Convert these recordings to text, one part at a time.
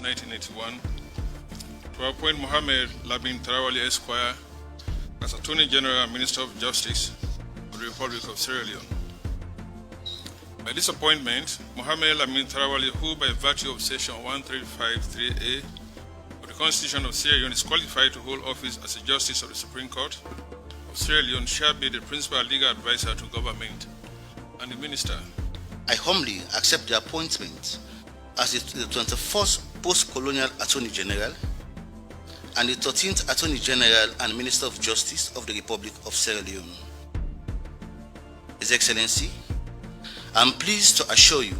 1981, to appoint Mohamed Lamin Tarawali Esquire as Attorney General and Minister of Justice of the Republic of Sierra Leone. By this appointment, Mohamed Lamin Tarawali, who by virtue of Section 1353A of the Constitution of Sierra Leone is qualified to hold office as a Justice of the Supreme Court of Sierra Leone, shall be the principal legal advisor to government and the minister. I humbly accept the appointment as the 24th Post-Colonial Attorney General and the 13th Attorney General and Minister of Justice of the Republic of Sierra Leone. His Excellency, I am pleased to assure you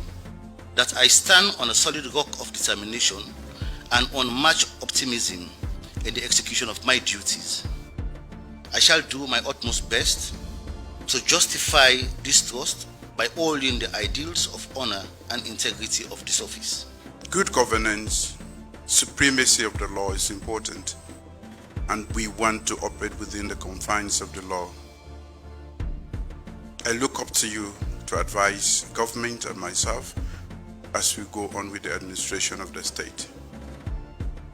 that I stand on a solid rock of determination and unmatched optimism in the execution of my duties. I shall do my utmost best to justify this trust by holding the ideals of honor and integrity of this office. Good governance, supremacy of the law is important, and we want to operate within the confines of the law. I look up to you to advise government and myself as we go on with the administration of the state.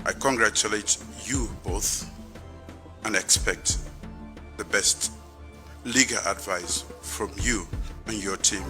I congratulate you both and expect the best legal advice from you and your team.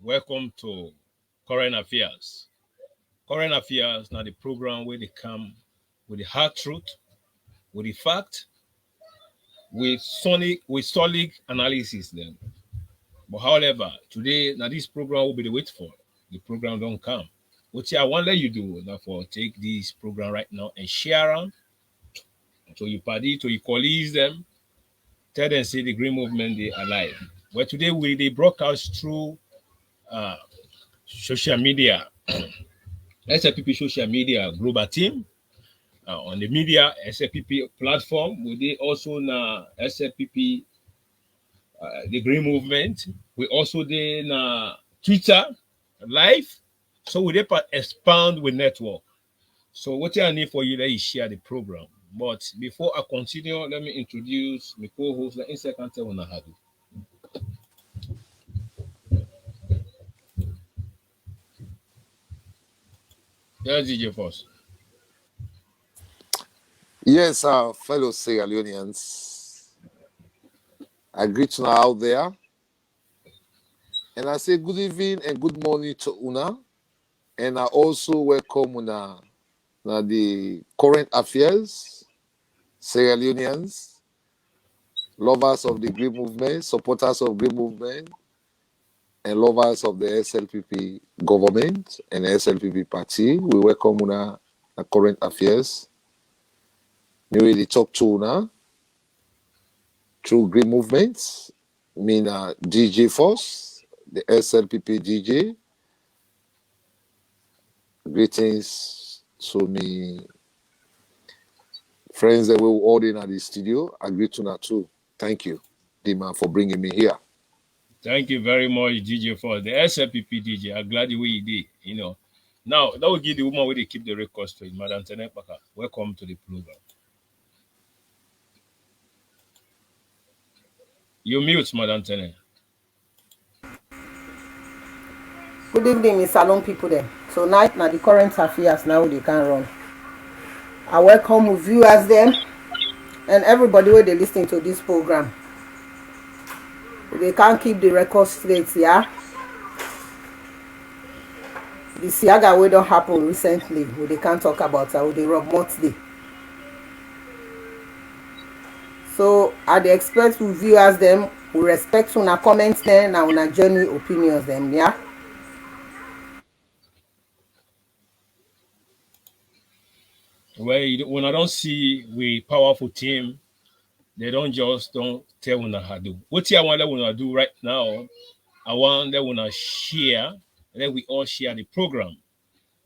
Welcome to Current Affairs. Current Affairs now the program where they come with the hard truth, with the fact, with solid analysis then. But however, today now this program will be the wait for. The program don't come. What I want to let you do, therefore, take this program right now and share them to your party, to your colleagues them. Tell them say the Green Movement they alive. Well, today they broadcast through social media, SLPP social media global team on the media SLPP platform. We also na SLPP the Green Movement. We also did na Twitter live. So we expand with network. So what I need for you that is share the program. But before I continue, let me introduce my co-host. Let me second tell when I have it. Yes, DJ Force. Yes, fellow Sierra Leoneans. I greet you out there. And I say good evening and good morning to Una. And I also welcome Una the Current Affairs, Sierra Leoneans, lovers of the Green Movement, supporters of Green Movement, and lovers of the SLPP government and the SLPP party. We welcome Una the Current Affairs. We really talk to Una through Green Movement, mean DJ Force, the SLPP DJ. Greetings to me, friends that we were all in at the studio. I greet you too. Thank you, Dima, for bringing me here. Thank you very much, DJ Force, the SLPP DJ. I'm glad the way you did, you know. Now, that will give the woman where they keep the record straight, Madam Tenepaka. Welcome to the program. You mute, Madam Tene. Good evening, Miss Salon people there. So now the Current Affairs now they can run. I welcome viewers there and everybody where they listening to this program. They can't keep the record straight, yeah. the Siaga wey don happen recently, we can't talk about how they rub monthly. So I dey expect viewers them who respect una comments then and una genuine opinions them, yeah. When I don't see we powerful team, they don't tell una how do. What I want to do right now, I want that una share, and then we all share the program.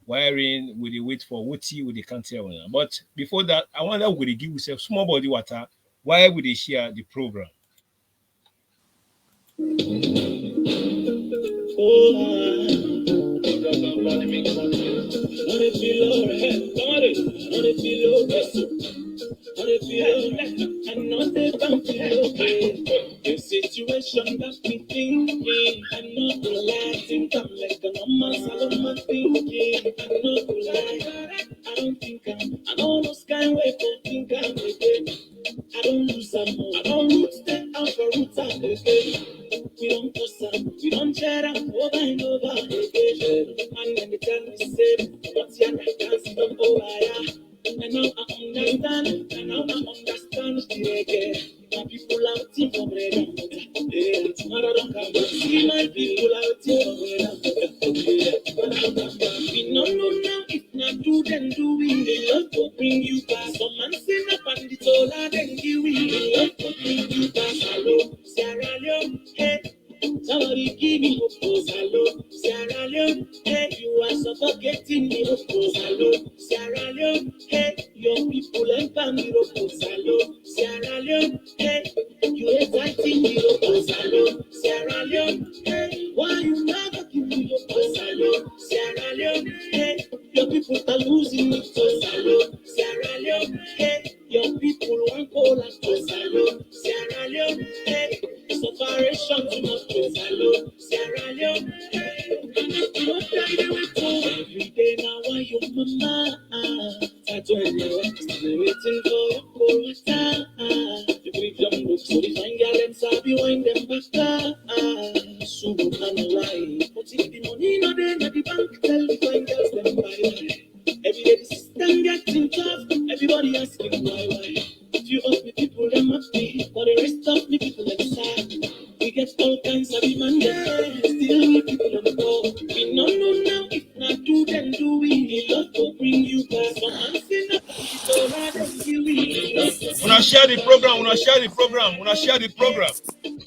Wherein we wait for what we can't tell una. But before that, I want that we give yourself small body water. Why would they share the program? The situation got me thinking. I'm not gonna lie, think I'm like a normal Solomon thinking. I'm not gonna lie, I don't think I don't lose kind way for think I'm again. I don't lose some more. I don't root step out for roots out again. We don't toss them, we don't share them over and over again. And then they tell me, say, what's your right dance? Don't over here. And now I understand the again. My people out in for bread and butter. Yeah, tomorrow don't come back. See my people out in for bread and butter. Yeah, tomorrow don't come back. We no know now if not do then do we. The love will bring you back. Some man say up and it's all I then give we. The love will bring you back. Hello, Sierra Leone, hey. Somebody give me hope, hello, Sierra Leone, hey, you are suffocating me, hope, hello, Sierra Leone, hey, young people and family, hope, hello, Sierra Leone, hey, you exciting me, hope, hello, Sierra Leone, hey, why you never give me hope, hello, Sierra Leone, hey, your people are losing it, hello, Sierra Leone, hey, your people want cola, hello, Sierra Leone, hey, separation too much. Hello, Sierra Leone. Every day now, why your mama? That's when you're still waiting for your quota. The big jump looks so the fine girl and sabi wind them back. So good and alive. But if the money not there, not the bank, tell the fine girls them bye. Every day the system getting tough. Everybody asking why. If you ask me people, them happy. For the rest of me people, them sad. We get all kinds of demand, still we people on the go. We no know now if not do then do we. The love will bring you back. Some man say not so rather than we. Wanna share the program, wanna share the program, wanna share the program.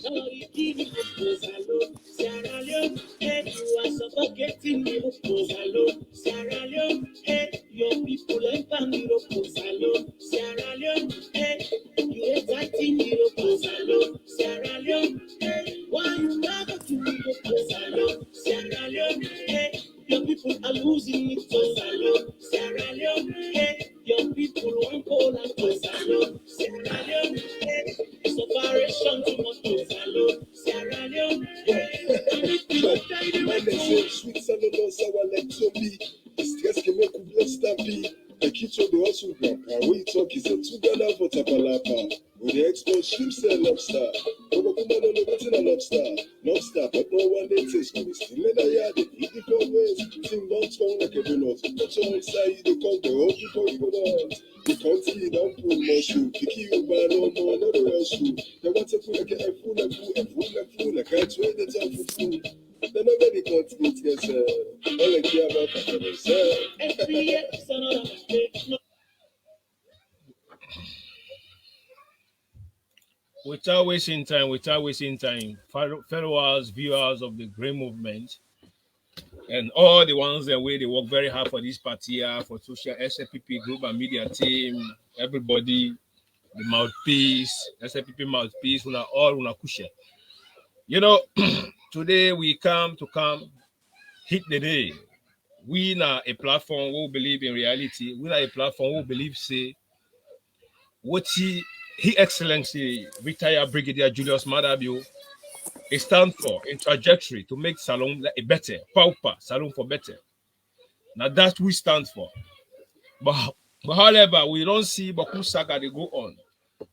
Somebody give me a pose, hello, Sierra Leone, hey, you are suffocating me, pose, hello, Sierra Leone, hey, your people and family, pose, hello, Sierra Leone, hey, you exciting me, pose, hello, Sierra Leone, hey, why you never do me, pose, hello, Sierra Leone, hey, your people are losing it, pose, hello, Sierra Leone, hey, your people want cola, pose, hello, Sierra Leone, hey, separation too much, pose, hello, Sierra Leone, My name is sweet salad, sour like zombie. Stress can make you bless stampy. The kitchen, the hustle grandpa. When you talk, is a $2 for tapalapa. With the export shrimp and lobster. Over command on the lobster. Lobster, but no one they taste me. Still in the yard, they eat different ways. Thing don't strong like a donut. Not so inside, they come, they hold you for you out. The country don't pull mushroom. The key you buy no more, not the rushroom. They want to put like a fool, I can't wait the time for food. They never the continent, yes, sir. All I care about is sir. every year, son of a Without wasting time, followers, viewers of the Grey Movement, and all the ones that way they work very hard for this party, for social SFPP group and media team, everybody, the mouthpiece, SFPP mouthpiece, una kusha. You know, today we come hit the day. We are a platform who believe in reality. We are a platform who believe say what he Excellency retired Brigadier Julius Madabio stand for in trajectory to make Salon a better, pauper, Salon for better. Now that's we stand for. But however, we don't see Baku Saga they go on.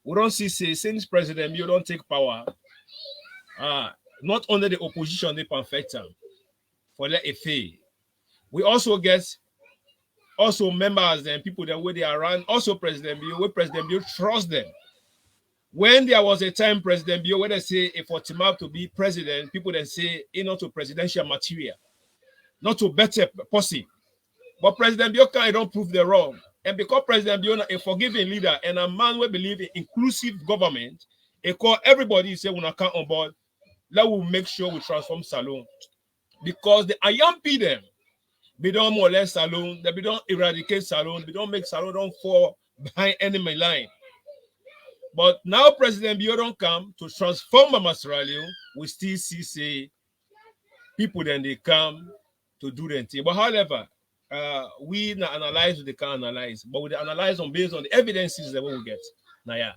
We don't see say since President you don't take power. Not only the opposition they perfect them for let it fail. We also get also members and people that where they are around, also President Bio, where President Bio trust them. When there was a time President Bio, where they say if for Timab to be president, people then say not to presidential material, not to better pussy. But President Bio can don't prove the wrong. And because President Bio a forgiving leader and a man will believe in inclusive government, he call everybody say when I come on board, that will make sure we transform Salone. Because the IMP them, we don't molest Salone, that we don't eradicate Salone, we don't make Salone don't fall behind enemy line. But now President Bio don't come to transform Mama Sierra Leone, we still see say people then they come to do their thing. But however, we not analyze what they can analyze, but we analyze on based on the evidences that we will get. Now, yeah.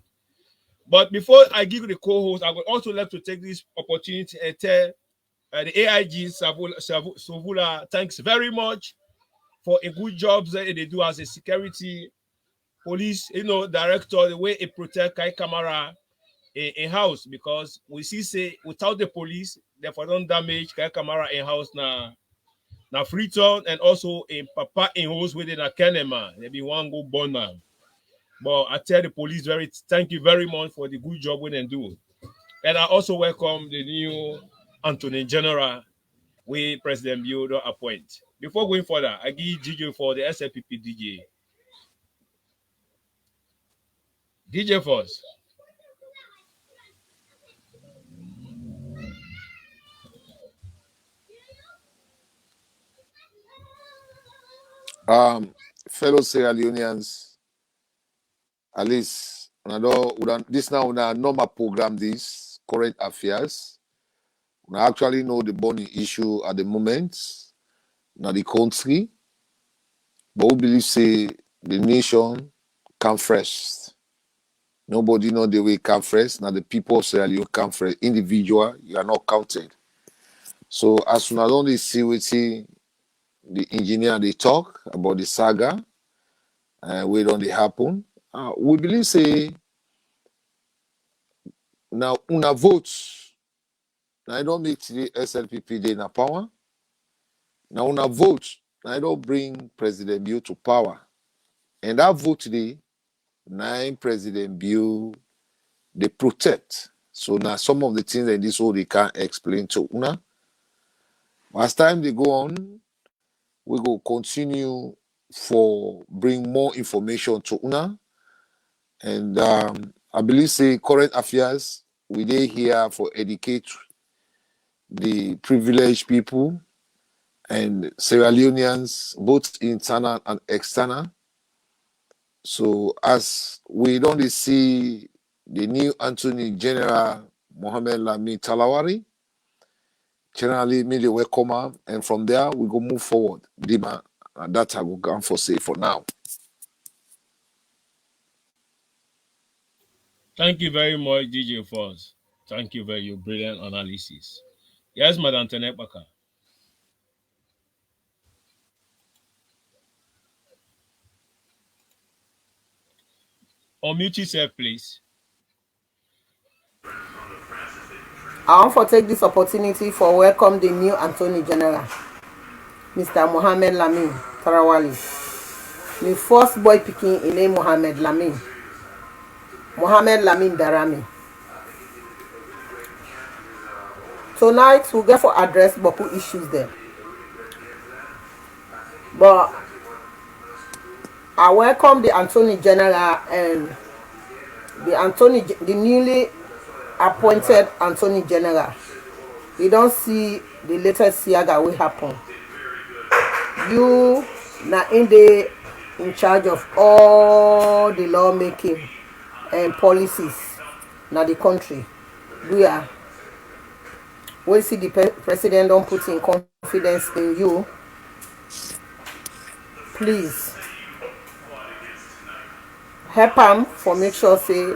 But before I give you the co-host, I would also like to take this opportunity and tell the AIG Sovula, thanks very much for a good job that they do as a security police, director, the way it protect Kai Kamara in house, because we see say without the police, therefore don't damage Kai Kamara in house now. Now Freetown and also in Papa in house within a Kenema. They be one go born now. But I tell the police thank you very much for the good job we then do. And I also welcome the new Attorney General we President Bio appoint. Before going further, I give DJ for the SLPP DJ. DJ first. Fellow Sierra Leoneans, at least this now a normal program, this current affairs. We actually know the burning issue at the moment, now the country, but we believe say the nation come first. Nobody know the way come first. Now the people of Sierra Leone come first. Individual, you are not counted. So as soon as only see what the engineer they talk about the saga, where don't they happen, we believe say now una votes. Now I don't make the SLPP day in power. Now una vote. Now I don't bring President Bio to power. And that vote today, 9 President Bio they protect. So now some of the things that this all they can't explain to una. As time they go on, we go continue for bring more information to una. And I believe say current affairs, we dey here for educate the privileged people and Sierra Leoneans, both internal and external. So as we don't see the new Attorney General Mohamed Lami Talawari, generally me welcome her, and from there we go move forward. Dima, and that I will go for say for now. Thank you very much, DJ Force. Thank you for your brilliant analysis. Yes, Madam Tenepaka. Unmute yourself, please. I want to take this opportunity for welcome the new Attorney General, Mr. Mohamed Lamin Tarawali. My first boy picking in name Mohamed Lamin Darami. Tonight we'll get for address Boku issues there. But I welcome the Attorney General and the newly appointed Attorney General. We don't see the latest Saga will happen. You now in charge of all the lawmaking and policies now the country. We see the president don't put in confidence in you. Please help him for make sure say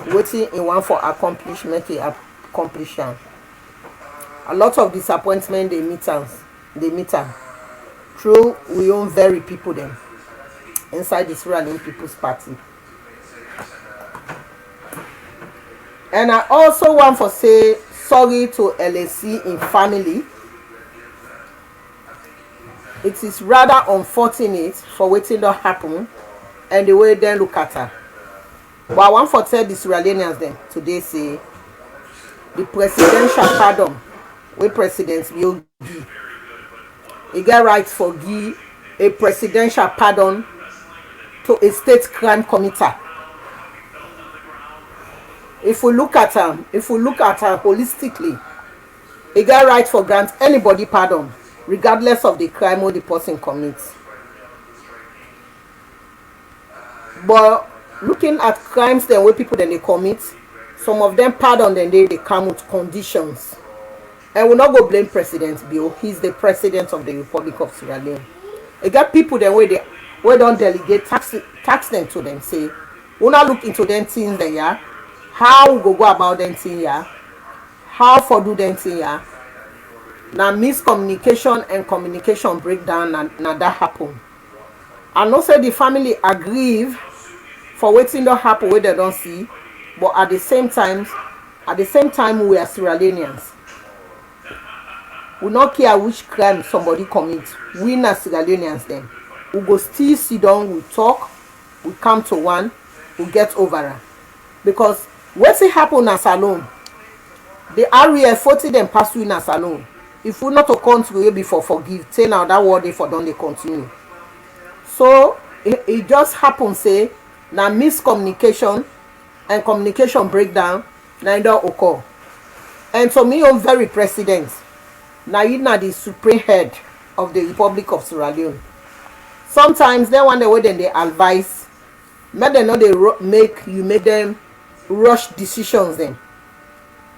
waiting in one for accomplishment he accomplish. A lot of disappointment they meet am through we own very people them inside the Sierra Leone People's Party. And I also want to say sorry to LAC in family. it is rather unfortunate for wetin don happen and the way dem look at her. But I want to tell the Sierra Leoneans dem today say the presidential pardon wey President Bio give, e get right for give a presidential pardon to a state crime committer. If we look at her holistically, e get right for grant anybody pardon regardless of the crime wey the person commits. But looking at crimes dem wey people dem dey commit, some of them pardon dem dey come with conditions. And we not go blame President Bio. He's the president of the Republic of Sierra Leone. E get people dem wey don delegate tax them to them. Say, we not look into them things there, yeah. How we go about them things, yeah. How for do them things, yeah. Now miscommunication and communication breakdown na that happen. I know say the family aggrieve for wetin don happen wey they don't see, but at the same time we are Sierra Leoneans. We not care which crime somebody commits. We na Sierra Leoneans then. We go still sit down, we talk, we come to one, we get over it. Because wetin happen na salon, the REF 40 them pass through na salon. If we not to come to you before forgive, say now that word they for don't they continue. So it just happens say na miscommunication and communication breakdown na don't occur. And to me, I'm very president. Now you na the supreme head of the Republic of Sierra Leone. Sometimes they want the way then they advise, make them know they make them rush decisions then.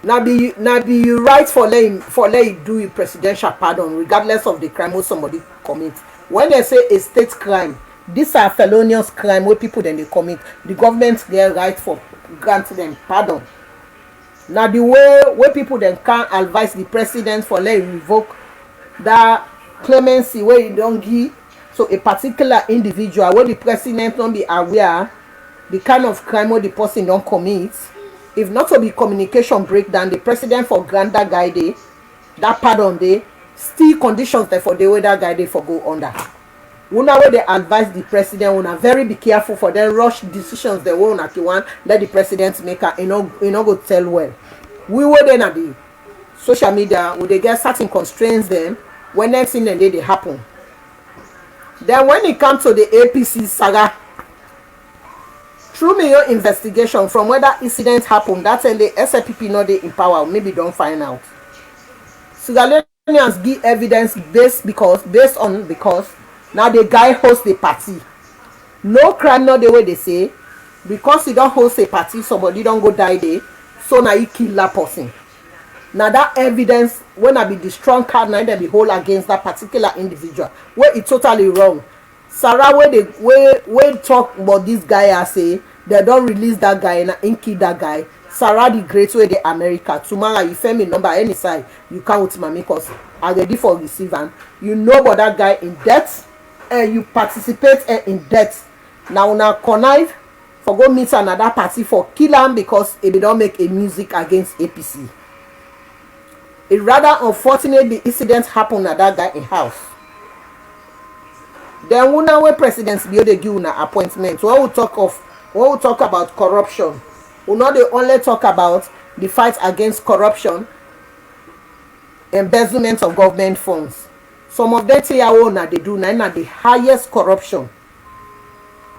Now be you right for let do a presidential pardon regardless of the crime or somebody commits. When they say a state crime, these are felonious crime where people then they commit. The government get right for granting them pardon. Now the way people then can't advise the president for let revoke that clemency where you don't give so a particular individual where the president don't be aware the kind of crime where the person don't commit. If not to be communication breakdown, the president for grant that guy day, that pardon day, still conditions there for the way that guy day for go under. Una where they advise the president, una very be careful for them rush decisions they won't at one let the president make a you know go tell well. We were then at the social media would they get certain constraints then when next thing and they happen. Then when it comes to the APC saga, through your investigation from whether incidents happen, that's when the SLPP not they in power, maybe don't find out. Sierra Leoneans give evidence based on now the guy hosts the party. No crime not the way they say. Because he don't host a party, somebody don't go die there. So now he kill that person. Now that evidence, when I be the strong card, now they be hold against that particular individual. Where it's totally wrong. Sarah, where talk about this guy, I say they don't release that guy and kill that guy. Sarah the great way the America. Tomorrow you send me number any side, you count with my because I ready for receiving. You know about that guy in debt. And you participate in death. Now connive for go meet another party for kill him because they don't make a music against APC. It rather unfortunate the incident happened at that guy in house. Then we know where presidents be they give una appointment. When we talk about corruption, we know they only talk about the fight against corruption, embezzlement of government funds. Some of them say they do now the highest corruption.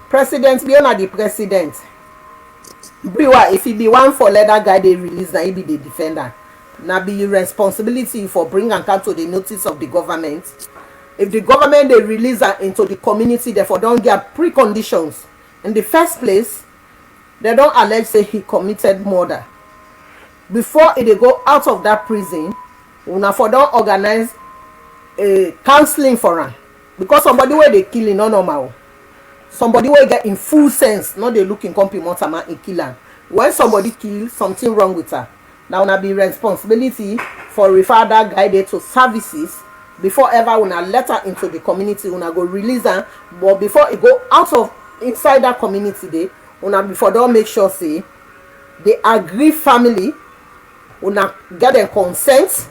President be the president. BEREWA, if he be one for let that guy they release, now he be the defender. Now be your responsibility for bring and come to the notice of the government. If the government they release her into the community, therefore don't get preconditions. In the first place, they don't allege say he committed murder. Before they go out of that prison, una for don't organize counseling for him because somebody where they killing no normal. Somebody where get in full sense, not they looking company montama and kill her. When somebody kills, something wrong with her. Now una be responsibility for refer that guy there to services before ever una let her into the community, una go release her. But before it go out of inside that community there, una before don't make sure say they agree family, una get them consent.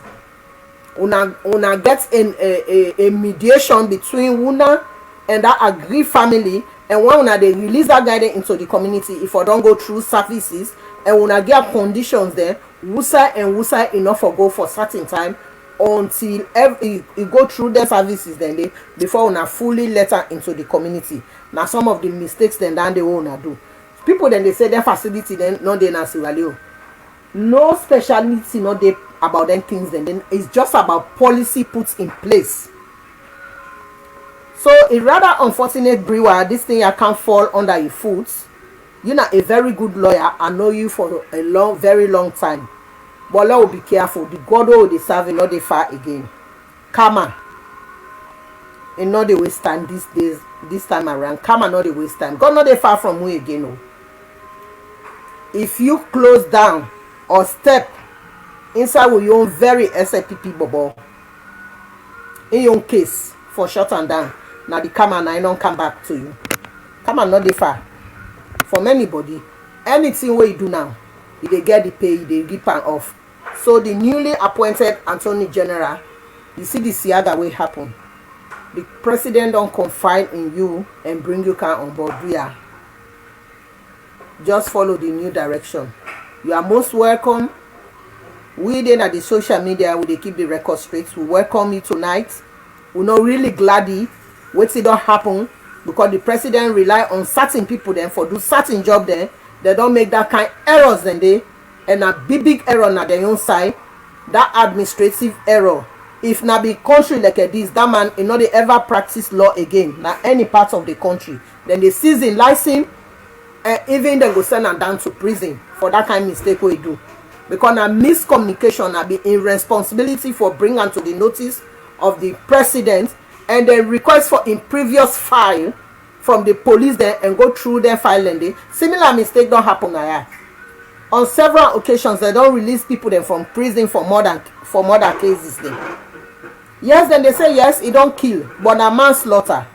una get a mediation between una and that agree family, and when una dey release that guy into the community, if I don't go through services and una get conditions there, wusa and wusa enough for go for certain time until you go through the services then they before una fully let her into the community. Now some of the mistakes then they wanna do. People then they say their facility then not dey na Sierra Leone. No speciality not dey about them things then it's just about policy put in place. So it's rather unfortunate, BEREWA, this thing I can't fall under your foot. You're not a very good lawyer. I know you for a very long time. But Lord, be careful. The God will they serve not they far again. Karma. And not they waste time these days, this time around. Karma not they waste time. God not they far from we again. No. If you close down or step inside with your own very SLPP bubble, in your case, for shut and down, now the karma I don't come back to you. Karma not they far. From anybody, anything what you do now, if they get the pay, they rip and off. So the newly appointed Attorney General, you see the Saga will happen. The president don't confide in you and bring you on board. Yeah. Just follow the new direction. You are most welcome. We then at the social media, we they keep the record straight. We welcome you tonight. We're not really glad what it don't happen. Because the president rely on certain people then for do certain job there, they don't make that kind of errors then they, and a big error na their own side, that administrative error. If na be country like this, that man you know they ever practice law again, na any part of the country, then they seize in license, and even then go send them down to prison for that kind of mistake we do. Because na miscommunication na be irresponsibility for bringing to the notice of the president, and then request for in previous file from the police there and go through their file and they similar mistake don't happen now. On several occasions they don't release people then from prison for murder cases then. Yes, then they say yes, it don't kill, but a manslaughter.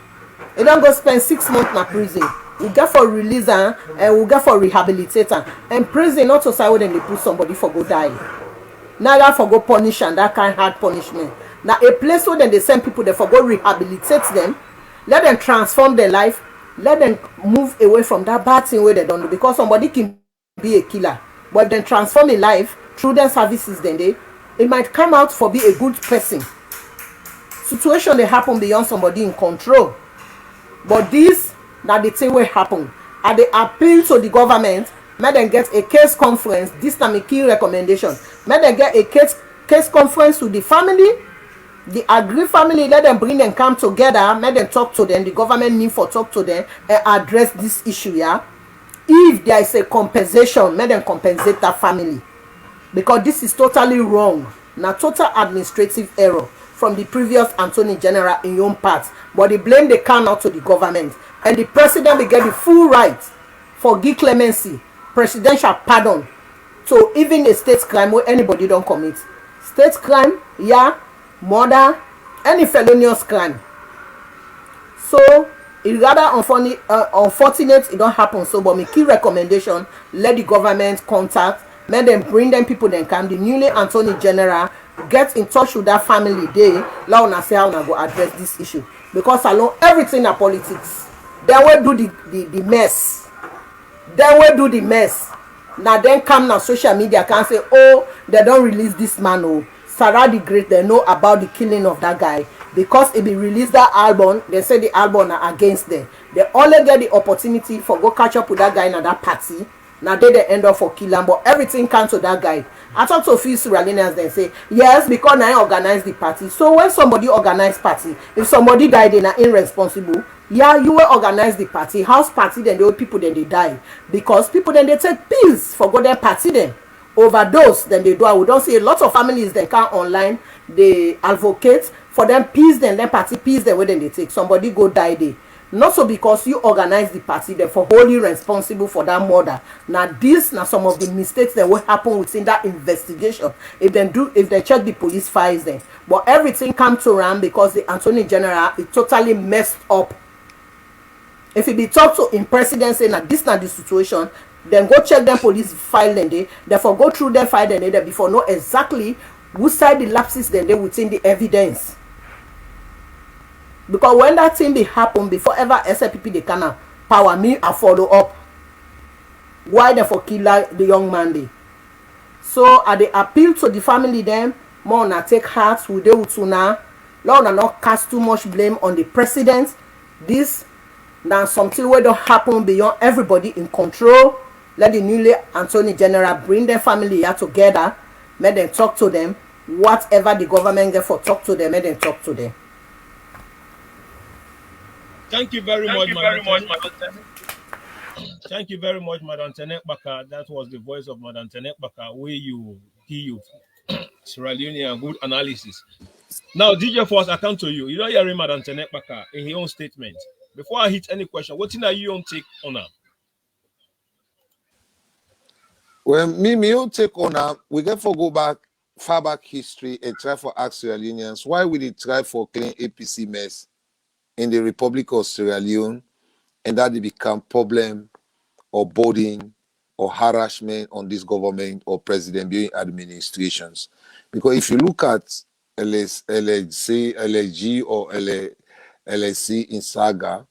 It don't go spend 6 months in prison. We get for release and we get for rehabilitator. And prison not to say when they put somebody for go die. Neither for go punish and that kind of hard punishment. Now a place where then they send people there for go rehabilitate them, let them transform their life, let them move away from that bad thing where they don't do, because somebody can be a killer, but then transform a life through their services then it might come out for be a good person. Situation they happen beyond somebody in control. But this that the thing will happen. And they appeal to the government, let them get a case conference, this time a key recommendation. Let them get a case conference with the family. The agree family, let them bring them come together, let them talk to them. The government need for talk to them and address this issue. Yeah, if there is a compensation, let them compensate that family, because this is totally wrong. Now total administrative error from the previous Attorney General in your own part, but the blame they can out to the government, and the president will get the full right for give clemency, presidential pardon to even a state crime where anybody don't commit. State crime, yeah. Murder, any felonious crime. So it's rather unfortunate it don't happen so, but my key recommendation, let the government contact, let them bring them people then come, the newly Attorney General get in touch with that family day, let us say how we go address this issue, because alone everything are politics. They will do the mess. They will do the mess. Now then come now social media can say, oh, they don't release this man. Oh, Sarah the Great, they know about the killing of that guy, because if they release that album, they say the album are against them. They only get the opportunity for go catch up with that guy in that party. Now they end up for kill him, but everything comes to that guy. I talk to a few Sierra Leoneans, they say yes, because I organize the party. So when somebody organize party, if somebody died, they are irresponsible. Yeah, you will organize the party, house party, then the old people then they die, because people then they take pills for go their party then. Overdose then they do. We don't see a lot of families that can online they advocate for them peace, then party peace then when they take somebody go die there. Not so because you organize the party, therefore wholly responsible for that murder. Now this now some of the mistakes that will happen within that investigation. If they check the police files then. But everything comes to around because the Attorney General is totally messed up. If it be talked to in president saying that this not the situation, then go check them police file then they therefore go through their file then they before know exactly who side the lapses dem dey within the evidence. Because when that thing be happen before ever SLPP dey can am power, me I follow up why dem for kill the young man dey. So I dey appeal to the family dem, more una take heart, we dey with una, let una not cast too much blame on the president. This na something wey don happen beyond everybody in control. Let the newly Attorney General bring dem family here together, make dem talk to them. Whatever the government get for talk to them, make dem talk to them. Thank you very much, Madam. Thank you very much, Madam Tenek Baka. That was the voice of Madam Tenek Baka, where you give Sierra Leone good analysis. Now, DJ Force, I come to you. You don't hear Madam Tenek Baka in his own statement. Before I hit any question, what thing are you on take on her? Well, me on take on her, we get for go back far back history and try for ask Sierra Leoneans why we did try for clean APC mess in the Republic of Sierra Leone, and that they become problem or burden or harassment on this government or president building administrations. Because if you look at LSG or LSC in Saga,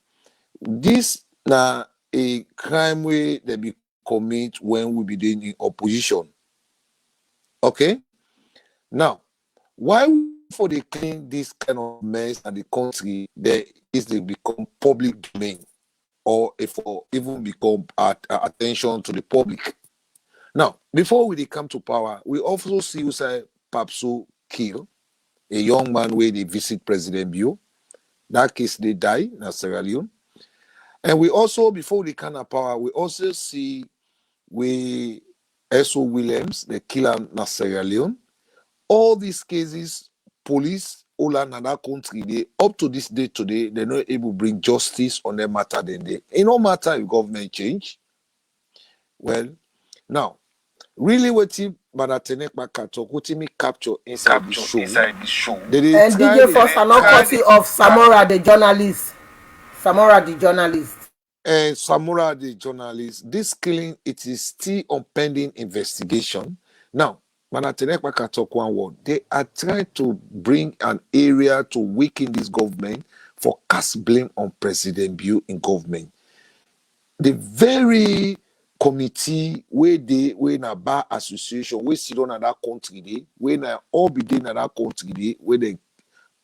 this na a crime way they be commit when we be doing in opposition. Okay? Now, why for they clean this kind of mess at the country, there is they become public domain, or if even become attention to the public. Now, before we come to power, we also see who say Papso kill a young man where they visit President Bio. That case they die in Sierra Leone. And we also, before we come to power, we also see we S.O. Williams, the killer in Sierra Leone. All these cases, police all another country, they up to this day today, they're not able to bring justice on their matter. Then they, it no matter if government change. Well, now, really what him Manatenek Makato, what him capture inside the show. And DJ Force are not copy of Samora the journalist. Samora the journalist. And Samora the journalist, this killing, it is still on pending investigation. Now, Manatenek Makato one word, they are trying to bring an area to weaken this government for cast blame on President Bio in government. The very committee where na bar association where sit on that country day, where na all be in that country day, where they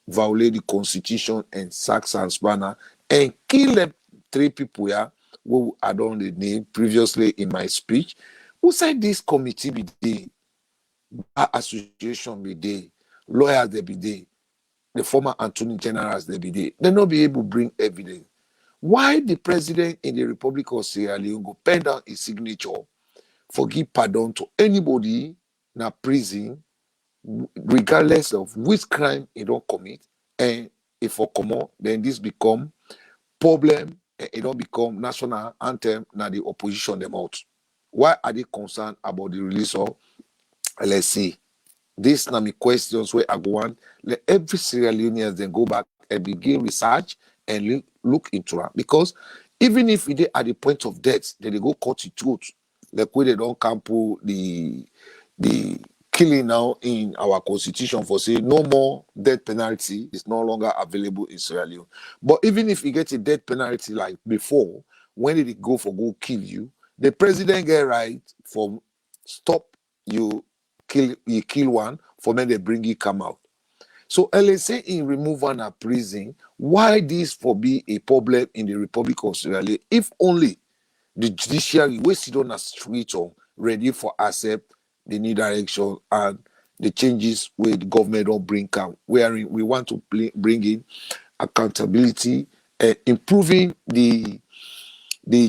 violate the constitution and sack and spanner and kill them 3 people here who I don't the name previously in my speech. Who said this committee be there, bar association be there, lawyers they be there, the former attorney generals they be there. They not be able to bring evidence. Why the president in the Republic of Sierra Leone go pen down his signature for give pardon to anybody in a prison, regardless of which crime he don't commit, and if for come on, then this become problem and it don't become national anthem now the opposition them out. Why are they concerned about the release of LSC? These are my questions where I go on. Let every Sierra Leoneans then go back and begin research and look into it. Because even if they at the point of death, then they go cut the truth. Like where they don't camp the killing now in our constitution for saying no more death penalty is no longer available in Sierra Leone. But even if you get a death penalty like before, when did it go for go kill you? The president get right for stop you kill one for when they bring you come out. So LSA in remove one at prison, why this for be a problem in the Republic of Sierra Leone if only the judiciary we sit on a street or ready for accept the new direction and the changes where the government don't bring out, wherein we want to bring in accountability, improving the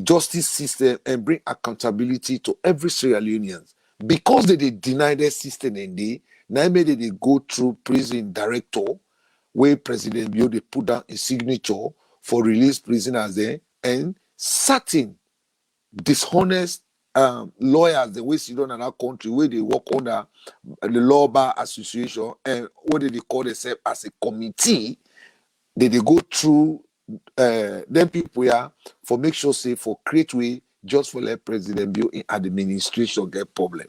justice system and bring accountability to every Sierra Leonean. Because they deny their system and they go through prison director where President Bio they put down a signature for release prisoners there and certain dishonest lawyers the way sit down in our country where they work under the law bar association and what they call themselves as a committee, they go through them people here for make sure say for create way just for let President Bio in administration get problem.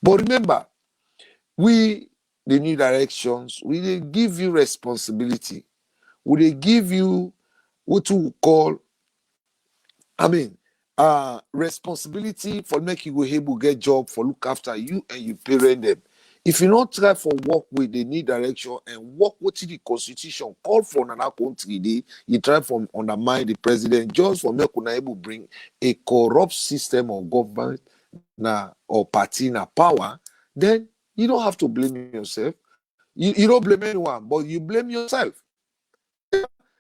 But remember, we the new directions, we dey give you responsibility. We dey give you what we call, responsibility for make you go able get job for look after you and you parent them. If you not try for work with the new direction and work with the constitution call for another country, you try for undermine the president just for make una able bring a corrupt system of government or party na power, then you don't have to blame yourself. You don't blame anyone, but you blame yourself.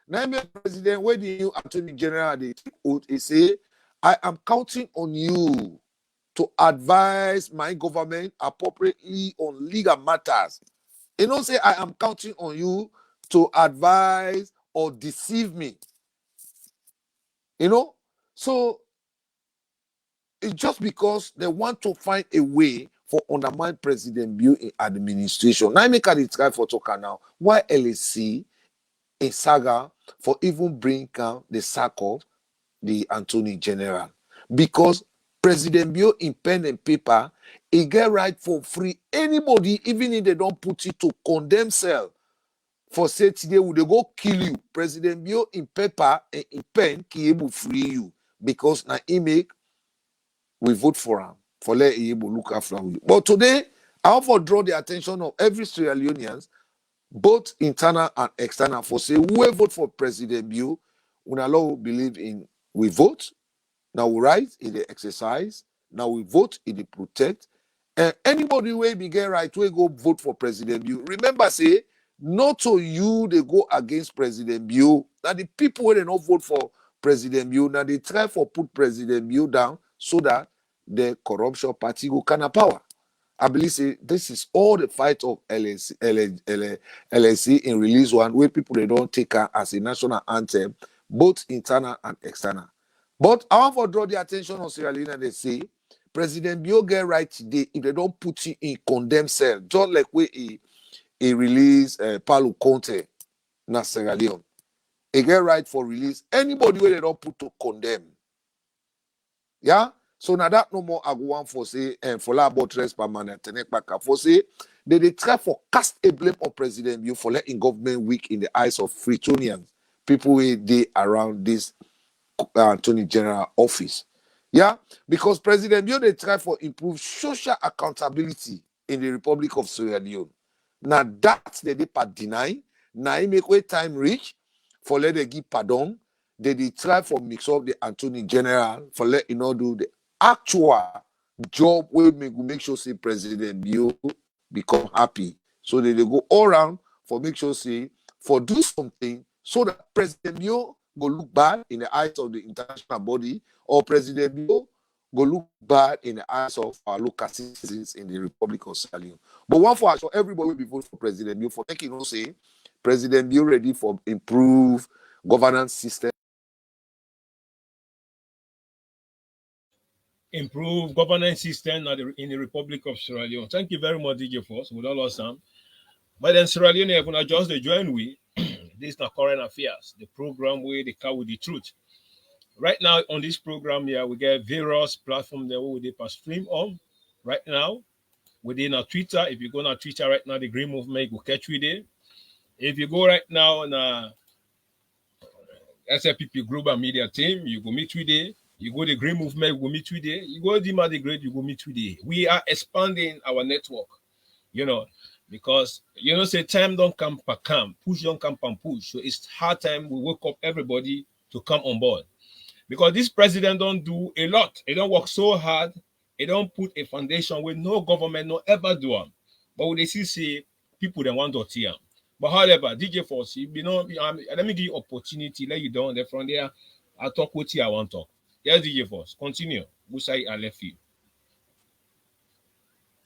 Now, president, when the new attorney general they take oath, he say, I am counting on you to advise my government appropriately on legal matters. You don't say, I am counting on you to advise or deceive me. So it's just because they want to find a way for undermine President Bill in administration. Now, I make a try for talk now. Why LSC in Saga for even bring down the sack of the attorney general? Because President Bill in pen and paper, he get right for free anybody, even if they don't put it to condemn cell. For say today, will they go kill you? President Bill in paper and in pen, he able free you. Because now he make, we vote for him, for let he able look after you. But today, I want to draw the attention of every Sierra Leoneans, both internal and external, for say, who vote for President Bill, we now believe in, we vote, now we rise in the exercise, now we vote in the protect, and anybody will be get right, we go vote for President Bill. Remember, say, not to you, they go against President Bill. Now the people when they not vote for President Bill, now they try for put President Bill down so that the corruption party go kind of power. I believe say, this is all the fight of LSC in release one, where people they don't take her as a national anthem, both internal and external. But I want to draw the attention of Sierra Leone and they say, President Bill get right today if they don't put you in condemned cell, just like where he release Palu Conte na Sierra Leone. He get right for release anybody where they don't put to condemn. Yeah? So now that no more I go on for say for la buttress permanent for say they try for cast a blame on President Bill for letting government weak in the eyes of Freetonians, people who they around this Attorney General office. Yeah, because President Bill they try for improve social accountability in the Republic of Sierra Leone. Now that they deny, now he make way time reach for let they give pardon. They try for mix up the Attorney General for let you know do the actual job where make sure say President Bill become happy. So they go all around for make sure say for do something so that President Bill go look bad in the eyes of the international body, or President Bill go look bad in the eyes of our local citizens in the Republic of Sierra Leone. But one for sure, everybody will be voting for President Bill for making you say President Bill ready for improve governance system. Improve governance system in the Republic of Sierra Leone. Thank you very much, DJ Force. With all of Sam. But then Sierra Leone, if you just join we, this is not current affairs, the program where they come with the truth. Right now on this program here, we get various platforms that we did stream on. Right now, within our Twitter, if you go on our Twitter right now, the Green Movement will catch you there. If you go right now on SLPP Global Media Team, you go meet with there. You go the Green Movement, you go meet with there. You go Dima the Great, you go meet with there. We are expanding our network, because say time don't come per come, push don't come per push. So it's hard time we wake up everybody to come on board. Because this president don't do a lot. He don't work so hard. He don't put a foundation where no government no ever do them. But when they still say people they want to tear. But however, DJ Force, let me give you opportunity, let you down there from there. I'll talk with you I want to talk. Yes, DJ Force, continue. Busai, I left you.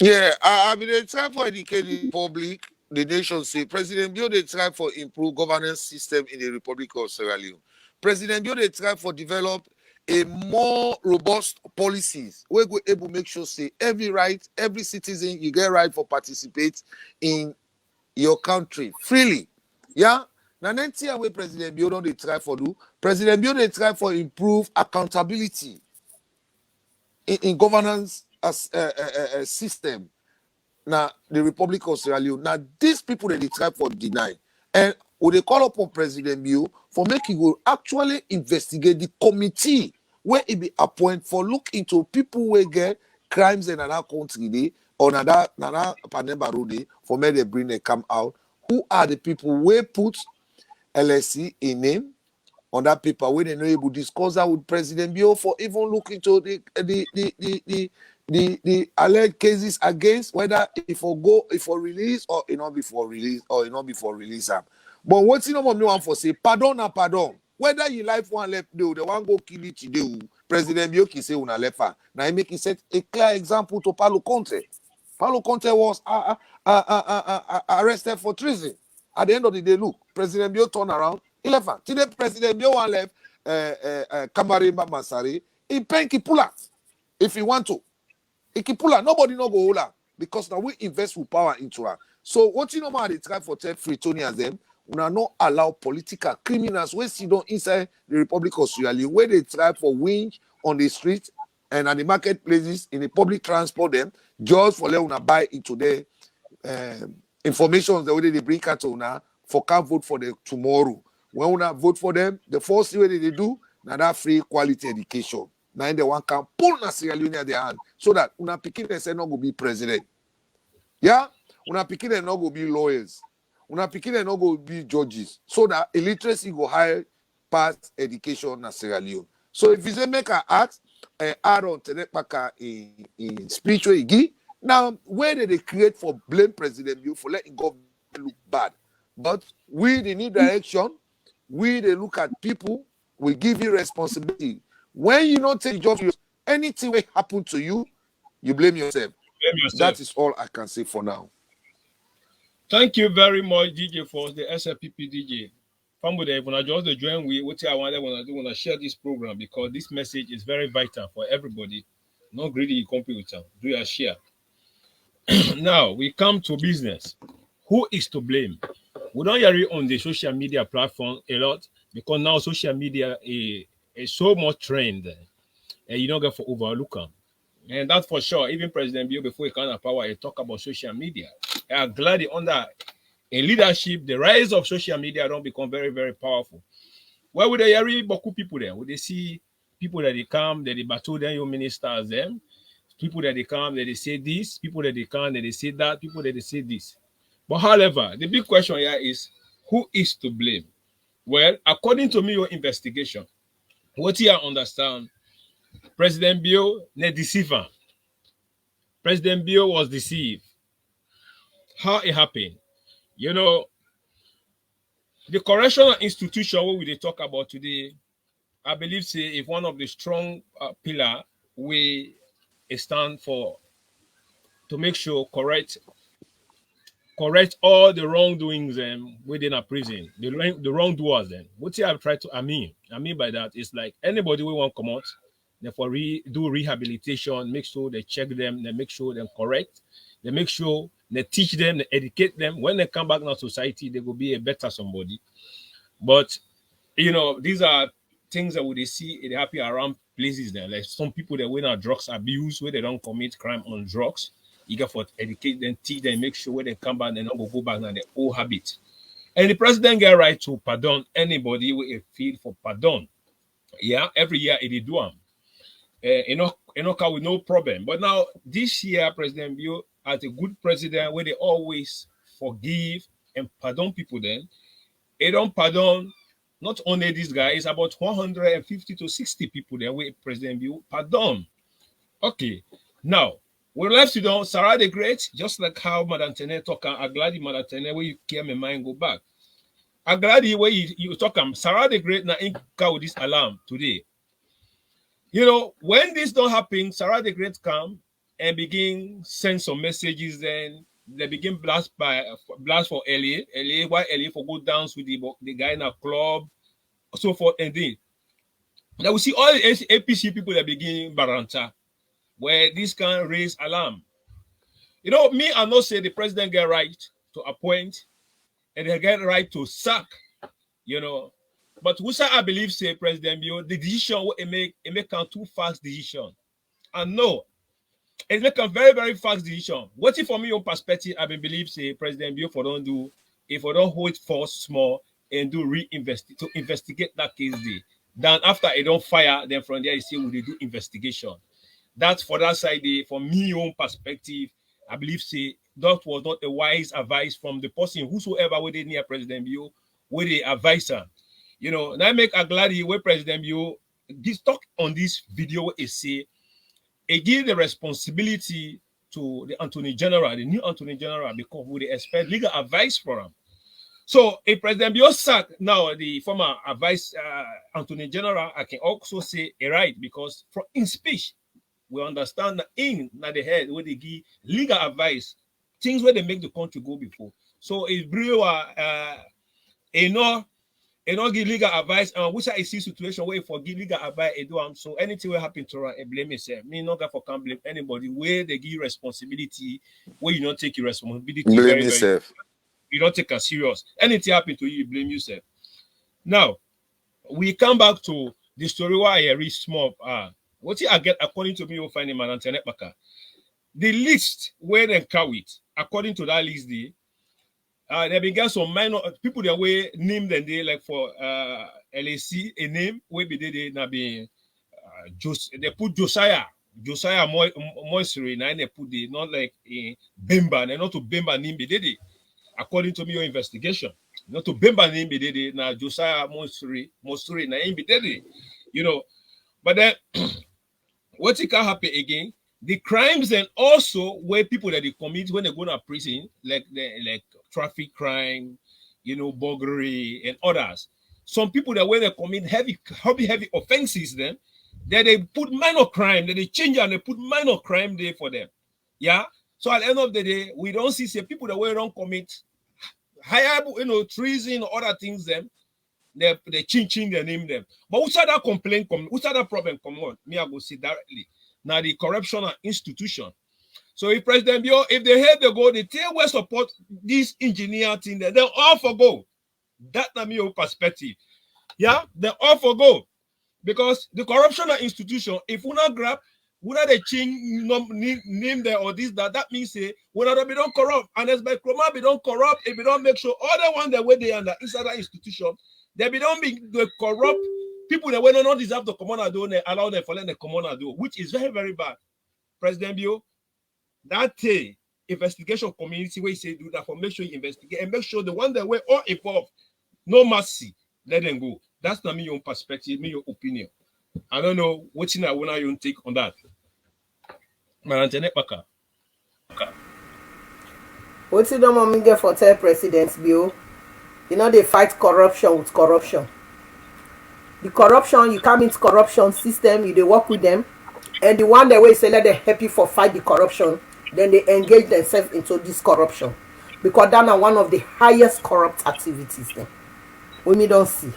Yeah, I mean, they try for educating the public, the nation say, President Bill, they try for improve governance system in the Republic of Sierra Leone. President Bill, they try for develop a more robust policies where we able to make sure say every citizen you get right for participate in your country freely. Yeah. Now next year where President Bill don't they try for do, President Bill they try for improve accountability in governance as system. now the Republic of Sierra Leone. Now these people that they try for deny, and would they call upon President Bio for making go actually investigate the committee where it be appointed for look into people who get crimes in another country day or another Panema road for me they bring they come out. Who are the people who put LSC in name on that paper when they know able to discuss that with President Bio for even look into the alleged cases against whether if for release or it not before release or it not before release them. But what's in me want for say pardon or pardon. Whether you life one left do the one go kill it today. President Bio can say una left her. Now he make it set a clear example to Paulo Conte. Paulo Conte was arrested for treason. At the end of the day, look, President Bio turned around. He left her. Today, President Bio one left Kamarimba Masari. He pen Kipula if he want to. He Kipula, nobody no go hold her because now we invest with power into her. So what you know about they try for Freetonians them, we are not allow political criminals when sit down inside the Republic of Sierra Leone where they try for wage on the street and at the marketplaces in the public transport them just for let una buy into their information the way they bring out to una for can't vote for them tomorrow. When una vote for them, the first thing they do now that free quality education. Now the one can pull na Sierra Leone at their hand so that una picking and say not go be president. Yeah, una picking and not go be lawyers. Una picking and not go be judges. So that illiteracy go high past education na Sierra Leone. So if you make an act add on to that in spiritual igi, now where did they create for blame President Bio for letting government look bad? But we they need direction. We they look at people. We give you responsibility. When you don't take job, anything will happen to you, you blame yourself. That is all I can say for now. Thank you very much, DJ, for the SLPP DJ. Family, when I just join with what I want to share this program because this message is very vital for everybody. Not greedy, you compete with them. Do your share. Now we come to business. Who is to blame? We don't hear it on the social media platform a lot because now social media is so much trend and you don't get for overlook. And that's for sure. Even President Bio, before he came to power, he talk about social media. I'm glad under in leadership, the rise of social media don't become very, very powerful. Where would they hear beaucoup people there? Would they see people that they come, that they battle them, your ministers them, people that they come, that they say this, people that they come, that they say that, people that they say this. But however, the big question here is who is to blame? Well, according to me, your investigation, what you understand, President Bio ne deceiver. President Bio was deceived. How it happened? You know, the correctional institution what we talk about today, I believe say if one of the strong pillar we stand for to make sure correct all the wrongdoings within a prison, the wrongdoers then. What I try to I mean by that is like anybody we want to come out, therefore do rehabilitation, make sure they check them, they make sure they're correct, they make sure they teach them, they educate them. When they come back now society, they will be a better somebody. But you know, these are things that we see it happen around places there. Like some people that win drugs abuse where they don't commit crime on drugs. You got to educate them, teach them, make sure when they come back, they don't go back to their old habit. And the president get right to pardon anybody with a feel for pardon. Yeah, every year it do them. With no problem. But now this year, President Bio as a good president where they always forgive and pardon people then. They don't pardon not only this guy, it's about 150 to 60 people there where President Bio pardon. Okay, now we left you down Sarah the Great, just like how Madam Tene talk, I'm glad Madam Tene where you came in mind go back. I'm glad where you talk Sarah the Great now in with this alarm today. You know, when this don't happen, Sarah the Great come and begin send some messages. Then they begin blast for LA. Why LA for go dance with the guy in a club, so forth and then. Now we see all the APC people that begin baranta, where this can raise alarm. You know, me I not say the president get right to appoint and they get right to sack. You know. But Wusa, I believe, say President Bio, the decision will make a too fast decision. And no, it's like a very, very fast decision. What if, from your perspective, I believe, say, President Bill for don't do, if I don't hold force small and do to investigate that case, then after I don't fire, then from there, you say, will they do investigation? That's for that side, from me own perspective, I believe, say, that was not a wise advice from the person whosoever were near President Bill, with the advisor. You know, now make a glad where President Bill this talk on this video is say, it gives the responsibility to the Attorney General, the new Attorney General, because we expect legal advice from him. So if President Bill sack now the former advice Attorney General, I can also say a right, because from in speech we understand that in the head where they give legal advice, things where they make the country go before. So if BEREWA not give legal advice, which I see situation where for give legal advice, so anything will happen to her, blame yourself. Me not for can't blame anybody. Where they give responsibility, where you not take your responsibility, Blame yourself. You don't take it serious. Anything happen to you, you blame yourself. Now we come back to the story why I read small. What I get according to me, you'll find in my internet baka. The list where they carry it, according to that list, there began some minor people that were named and they like for LAC a name where they now be they put Josiah Moisture and they put the not like a Bemba and not to Bemba name be they according to me your investigation not to Bemba name be they now Josiah Moisture na be they you know, but then what it can happen again, the crimes and also where people that they commit when they go to prison, like traffic crime, you know, burglary and others. Some people that when they commit heavy offenses, then they put minor crime, they change and they put minor crime there for them. Yeah. So at the end of the day, we don't see people that don't commit higher, you know, treason or other things. Them they change their name them. But who said that complaint come? Who said that problem come on? Me, I go see directly. Now the corruption institution. So if President Bill, if they hear the go, they tell we support this engineer thing, then they'll all forgo. That's not my perspective. Yeah, they all forgo. Because the corruption institution, if we not grab, we not they change name there or this, that means say we not be don't corrupt. And as by Chroma be don't corrupt, if we don't make sure other one that way they under inside that institution, they be don't be the corrupt people that will not deserve to come on and do, allow them for them to come on and do, which is very, very bad. President Bill, that investigation community where you say do that for make sure you investigate and make sure the one that were all involved, no mercy, let them go. That's not me own perspective, me your opinion. I don't know what you want to take on that. What you don't want me get for tell President Bill? You know they fight corruption with corruption. The corruption, you come into corruption system, you they work with them, and the one that way say let them help you for fight the corruption, then they engage themselves into this corruption. Because that's one of the highest corrupt activities then. We don't see.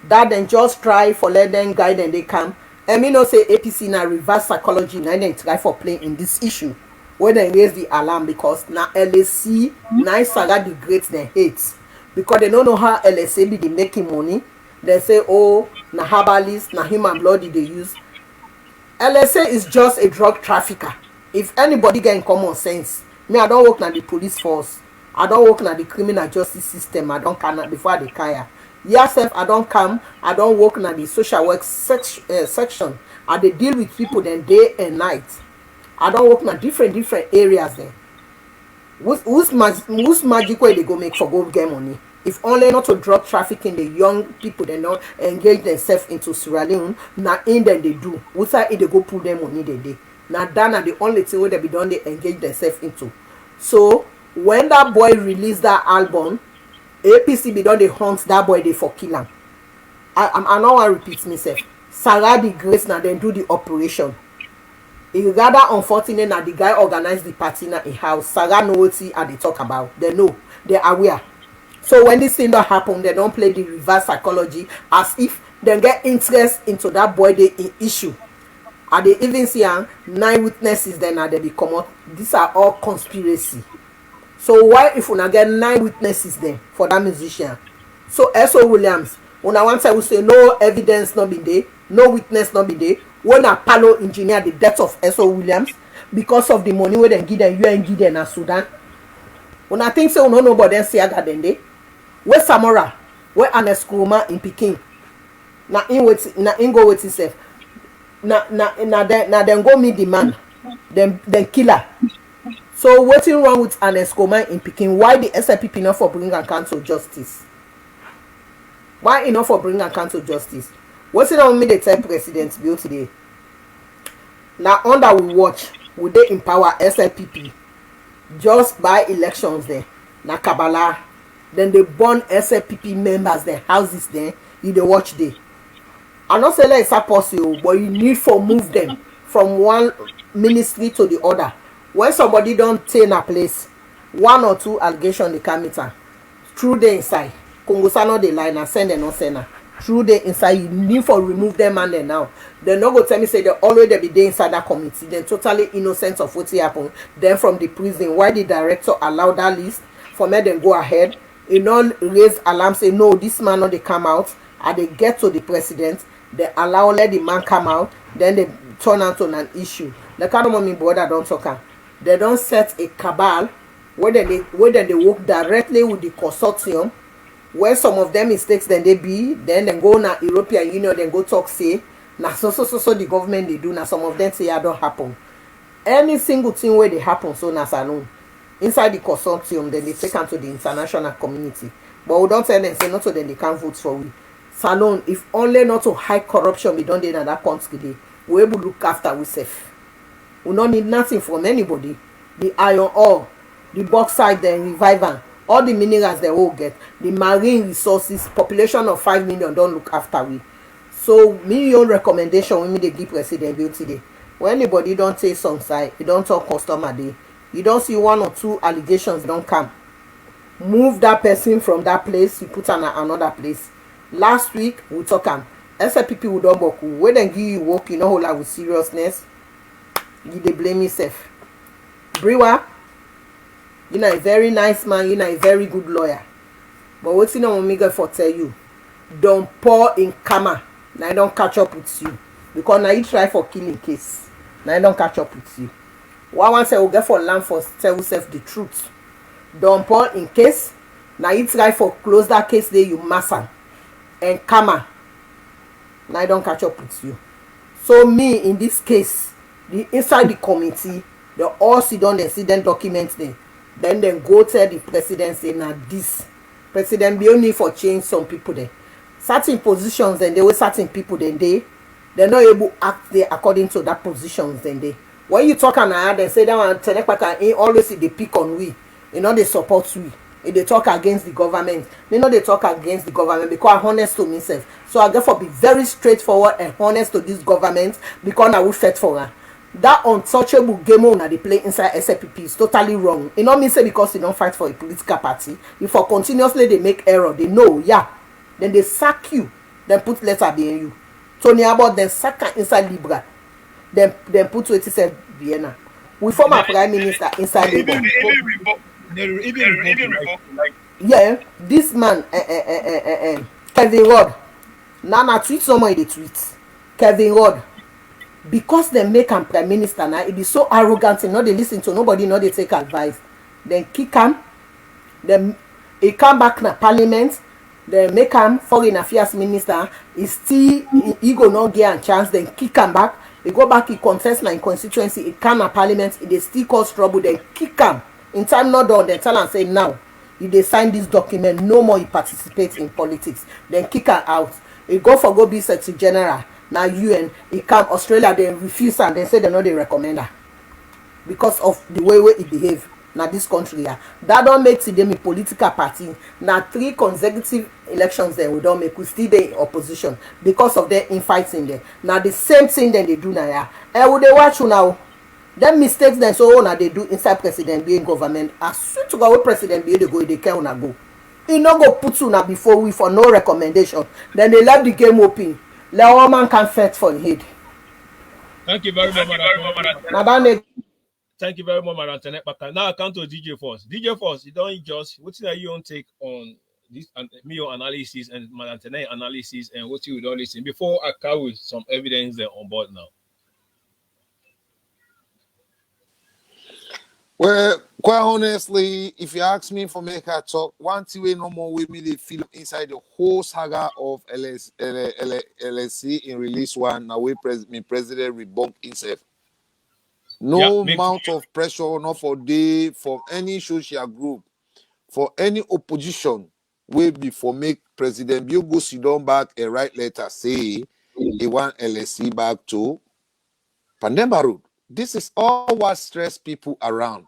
That then just try for let them guide and they come. And me not say APC na reverse psychology, now they try for playing in this issue. When they raise the alarm because now LAC, now Saga the great then hates. Because they don't know how LSA be making money. They say, oh, na herbalist, na human blood they use. LSA is just a drug trafficker. If anybody get in common sense, me, I don't work na the police force. I don't work na the criminal justice system. I don't come before the kaya. Yourself, I don't come. I don't work na the social work section. I they deal with people then day and night. I don't work na different areas then. Who's magic way they go make for go get money? If only not to drug trafficking the young people, they not engage themselves into Sierra Leone, now in them they do. What's that? They go pull them money they day. Now that are the only thing where they be done they engage themselves into. So when that boy released that album, APC be done they hunt that boy they for kill him. I now want to repeat myself. Saga the grace now then do the operation. It rather unfortunate that the guy organized the party in a house. Saga know what they talk about. They know. They are aware. So when this thing don't happen, they don't play the reverse psychology as if they get interest into that boy they issue. And they even see 9 witnesses then they become out. These are all conspiracy. So why if we not get 9 witnesses then for that musician? So S.O. Williams, when I want to say no evidence not be there, no witness not be there, when a palo engineer the death of S.O. Williams, because of the money where they give them, UN give them na Sudan. When I think so, no nobody else Siaga then they. Where Samora, where Anes Kuruma in Peking. Na in go with himself. Na then go meet the man. Then killer. So what's wrong with Anes Kuruma in Peking? Why the SLPP not for bring and council justice? Why enough for bring and council justice? What's it on me the tell president bill today? Now under we watch, would they empower SLPP just by elections there? Na Kabbalah. Then they burn SLPP members, their houses there, you dey watch there. I not say like it's possible, but you need for move them from one ministry to the other. When somebody don't take a place, 1 or 2 allegations they can meet her. Through the inside. Kongosano the line and send them no send through the inside, you need for remove them and then now. They no go tell me say they already be there inside that committee. Then totally innocent of what happened. Then from the prison, why the director allow that list for me then go ahead. You know, raise alarm, say no, this man not they come out, and they get to the president, they allow let the man come out, then they turn out on an issue. The kind of mommy brother don't talk. They don't set a cabal where they work directly with the consortium, where some of them mistakes then they be, then go na European Union, then go talk say, na so the government they do, na some of them say yeah don't happen. Any single thing where they happen, so na salon. Inside the consortium, then they take them to the international community. But we don't tell them, say not so then they can't vote for we. Salon, if only not to high corruption we don't do in that country, we able to look after we safe. We don't need nothing from anybody. The iron ore, the bauxite, the revival, all the minerals they all get, the marine resources, population of 5 million don't look after we. So, me own recommendation when me they give president bill today. When anybody don't take some side, you don't talk customer day. You don't see 1 or 2 allegations don't come. Move that person from that place, you put on another place. Last week, we talk SLPP would don't work. When they give you work, you know hold out with seriousness. You they blame yourself. BEREWA, you know a very nice man, you know a very good lawyer. But what's in on me for tell you? Don't pour in karma. Now I don't catch up with you. Because now you try for killing case. Now I don't catch up with you. One say we get for land for tell yourself the truth. Don't pour in case. Now you try for close that case there you massacre. And karma. Now I don't catch up with you. So me in this case, inside the committee, they all sit down and see them documents there. Then they go tell the president say now this. President be only for change some people there. Certain positions then they were certain people then they're not able to act there according to that positions then they. When you talk and they say that one Tenekpaka always they pick on we. You know they support we. If they talk against the government, they know they talk against the government because I'm honest to myself. So I therefore be very straightforward and honest to this government because I will fight for her. That untouchable game on they play inside SLPP is totally wrong. You know me say because they don't fight for a political party. If for continuously they make error, they know, yeah. Then they sack you, then put letter behind you. Tony about then sack inside Libra. Then put what it said Vienna. We form a prime minister inside Libra. Yeah, this man, Kevin Rudd. Now tweet someone they tweet. Kevin Rudd. Because they make him prime minister now, it is so arrogant and not they listen to nobody, not they take advice. Then kick him. Then he come back na parliament. Then make him foreign affairs minister. He still he go not get a chance. Then kick him back. He go back. He contest in constituency. He come na parliament. He still cause trouble. Then kick him. In time not done. Then tell him say now. If they sign this document, no more he participate in politics. Then kick him out. He go be Secretary General. Now UN, he come Australia, they refuse and they say they know they recommend her. Because of the way he behave. Now this country, yeah. That don't make them a political party. Now 3 consecutive elections then we don't make, we still be in opposition. Because of their infights in there. Now the same thing that they do now, yeah. And would they watch you now? Them mistakes then so now they do inside president being government. As soon to go president be they go, they can't go. He not go put you now before we for no recommendation. Then they left the game open. Let one man can fight for his head. Thank you very much, Madam. Thank you very much, Madam Tenekpaka. Now I come to DJ Force. DJ Force, you don't just what's that you don't take on this and me your analysis and Madam Tenek analysis and what you don't listen before I carry some evidence there on board now. Well, quite honestly, if you ask me for make a talk, one thing we no more with me they feel inside the whole saga of LSC in release one. Now we president rebunk himself. Yeah, No make amount of pressure, not for day from any social group, for any opposition, will be for make President Bill go sit down back and write letter say he want LSC back to Pandemba Road. This is all what stress people around.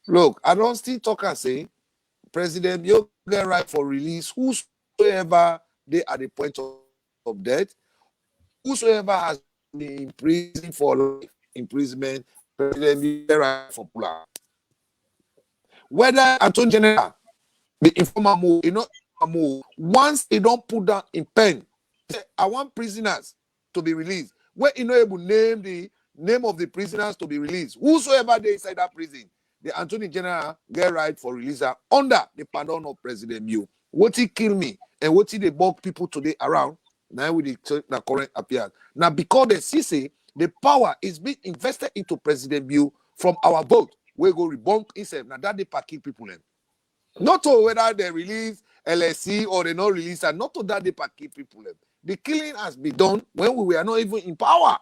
Look, I don't still talk and say President Bill get right for release whosoever they at the point of death, whosoever has been in prison for life imprisonment, President Bill get right for pull out. Whether Attorney General the informer move, you know, move. Once they don't put down in pen, say, I want prisoners to be released. Where you know able name the name of the prisoners to be released. Whosoever they inside that prison, the Attorney General get right for release under the pardon of President Mew. What he kill me and what he they bug people today around. Now with the current appears. Now because the CC, the power is being invested into President Mew from our vote. We go rebunk himself. Now that they packing people in. Not to whether they release LSC or they not release, and not to that they keep people. The killing has been done when we were not even in power.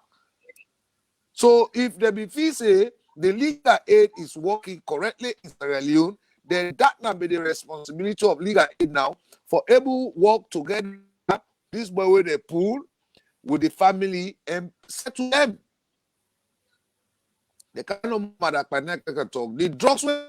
So if the BFI say the legal aid is working correctly in Sierra Leone, then that now be the responsibility of legal aid now for able work together. This boy with the pool with the family and settle them. The kind of mother can talk. The drugs were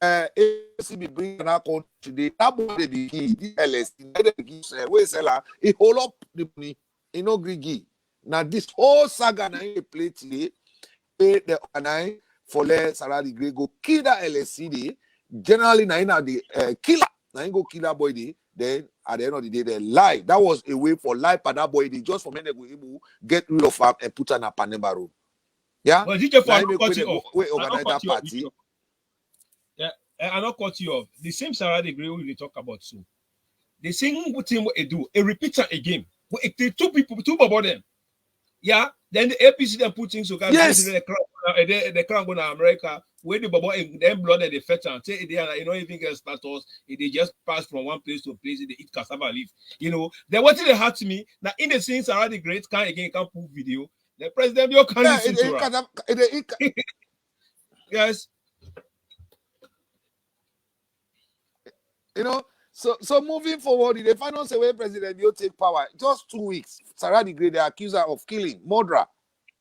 ACB bring an account today. That boy they be key. The LSC, we sell he hold up the money. He no grigi. Now this whole saga na he play today. Pay the organize for let Sarah the Great go kill that LSC. Generally, na the killer. Now go kill that boy. Then at the end of the day, they lie. That was a way for life for that boy. They just for men they go able get rid of him and put on a Pandemba Road. Yeah. But DJ for now make cut you off. we organize that party. Yeah, I not cut you off. The same Sarah the Great we talk about so. The same thing what they do, a repeater again. Two people, two about them. Yeah, then the APC then put things together. Yes. The crown go to America, where the bubble then blood the feta say they are, you know, even get status, they just pass from one place to a place, they eat cassava leaf. You know, then what did they have to me? Now in the scenes Sarah the Great can't put video. The president you can't listen to her. Yes. You know, so moving forward, if they find out where President Bill take power, just 2 weeks, Sarah the Great, they accuse her of killing, murderer.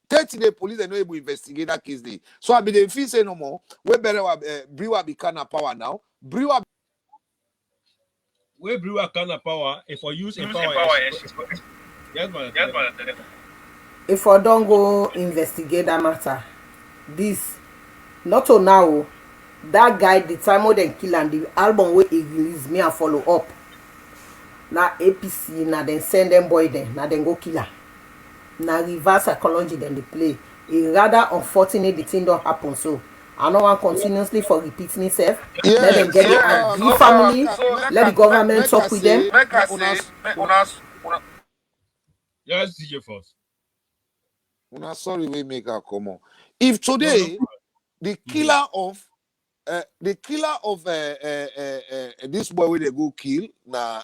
30 days, police they not able to investigate that case. Day. So I be the feel say no more. Where BEREWA become a power now. BEREWA Where BEREWA can power if I use power. Yes, man. If I don't go investigate that matter, this not to now. That guy, the time when they kill and the album where he release me and follow up. Now APC, now then send them boy then, now then go kill her. Now reverse psychology then they play. It rather unfortunate the thing don't happen so. I know one continuously for repeating itself. Yes. Let them get the angry family. Let the government talk with them. Yes, DJ first. Una sorry we make her come on. If today the killer of this boy where they go kill na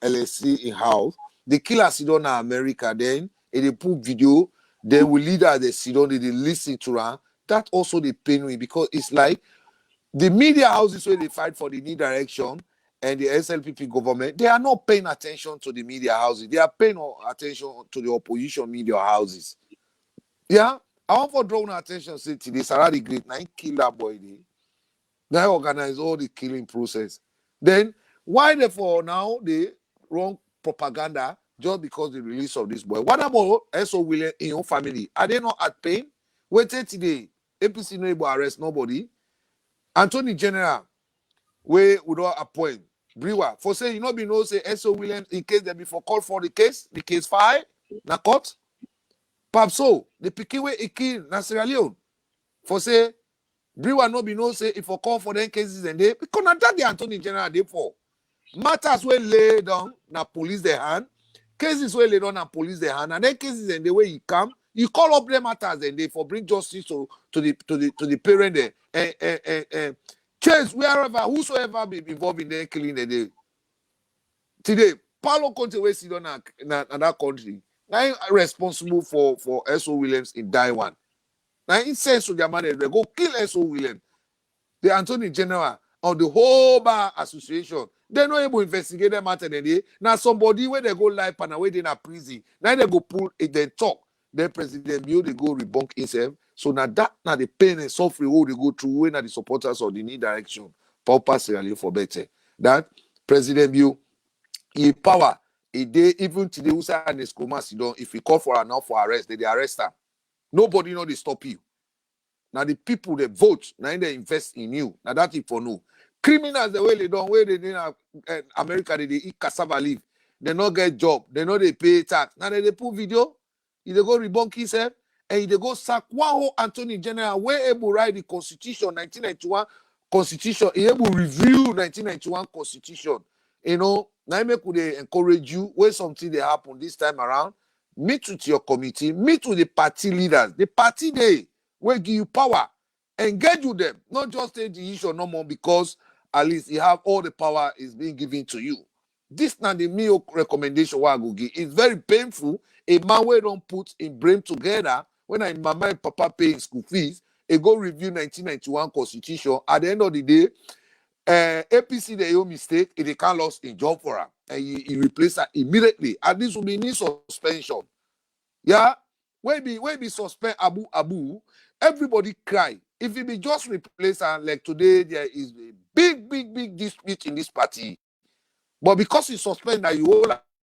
LSC in house, the killer sit down in America, then they put video, they will lead her, they sit down, they listen to her. That also they pain me because it's like the media houses where they fight for the new direction and the SLPP government, they are not paying attention to the media houses. They are paying attention to the opposition media houses. Yeah? I want for drawing attention say today, Sarah the Great, now he kill that boy there. They organize all the killing process. Then, why therefore now they wrong propaganda just because the release of this boy? What about S.O. William in your family? Are they not at pain? Wait till today. APC no able arrest nobody. Attorney General, we would not appoint. BEREWA, for say, you know, be no say S.O. William in case they be for call for the case file, na court. Perhaps so, the picky way he kill na Sierra Leone. For say, BEREWA no be no say if I call for them cases and they because not that the Attorney General they for matters will lay down na police their hand, cases will lay down na police their hand, and then cases and the way he come You call up them matters and they for bring justice to the parent there. Chase wherever, whosoever be involved in their killing the day. Today, Paulo Conte we sit on that country. Now responsible for S.O. Williams in Taiwan. Now he says to their man they go kill S.O. Williams. The Attorney General of the whole bar association. They're not able to investigate them matter then. Now somebody where they go live and away in a prison. Now they go pull it, then talk. Then President Bill they go rebunk himself. So now that now the pain and suffering who they go through when are the supporters of the new direction. Pauper Sierra Leone for better. That President Bill he power a day even today who say and if he call for an now for arrest, they arrest her. Nobody know they stop you. Now the people they vote, now they invest in you. Now that if for no. Criminals the way they don't where they in America they eat cassava leaf. They not get job. They know they pay tax. Now they put video. They go rebunk himself and they go sack one whole Attorney General where able write the Constitution 1991 Constitution. He able review 1991 Constitution. You know, now make could they encourage you when something they happen this time around. Meet with your committee. Meet with the party leaders. The party they will give you power. Engage with them. Not just take the issue no more because at least you have all the power is being given to you. This not the me recommendation what I go give. It's very painful. A man where don't put in brain together when I mama and papa paying school fees, they go review 1991 Constitution. At the end of the day, APC they own mistake, they can't lose a job for her. And he replace her immediately. And this will be need suspension. Yeah, when be suspend Abu, everybody cry. If it be just replace her, like today, there is a big dispute in this party. But because you suspend that you hold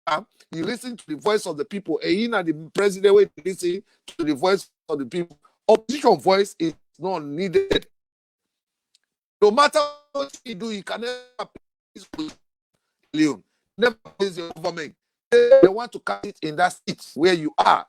her, you listen to the voice of the people, and you and the president will listen to the voice of the people. Opposition voice is not needed. No matter what you do, you can never please your government. They want to cut it in that seat where you are.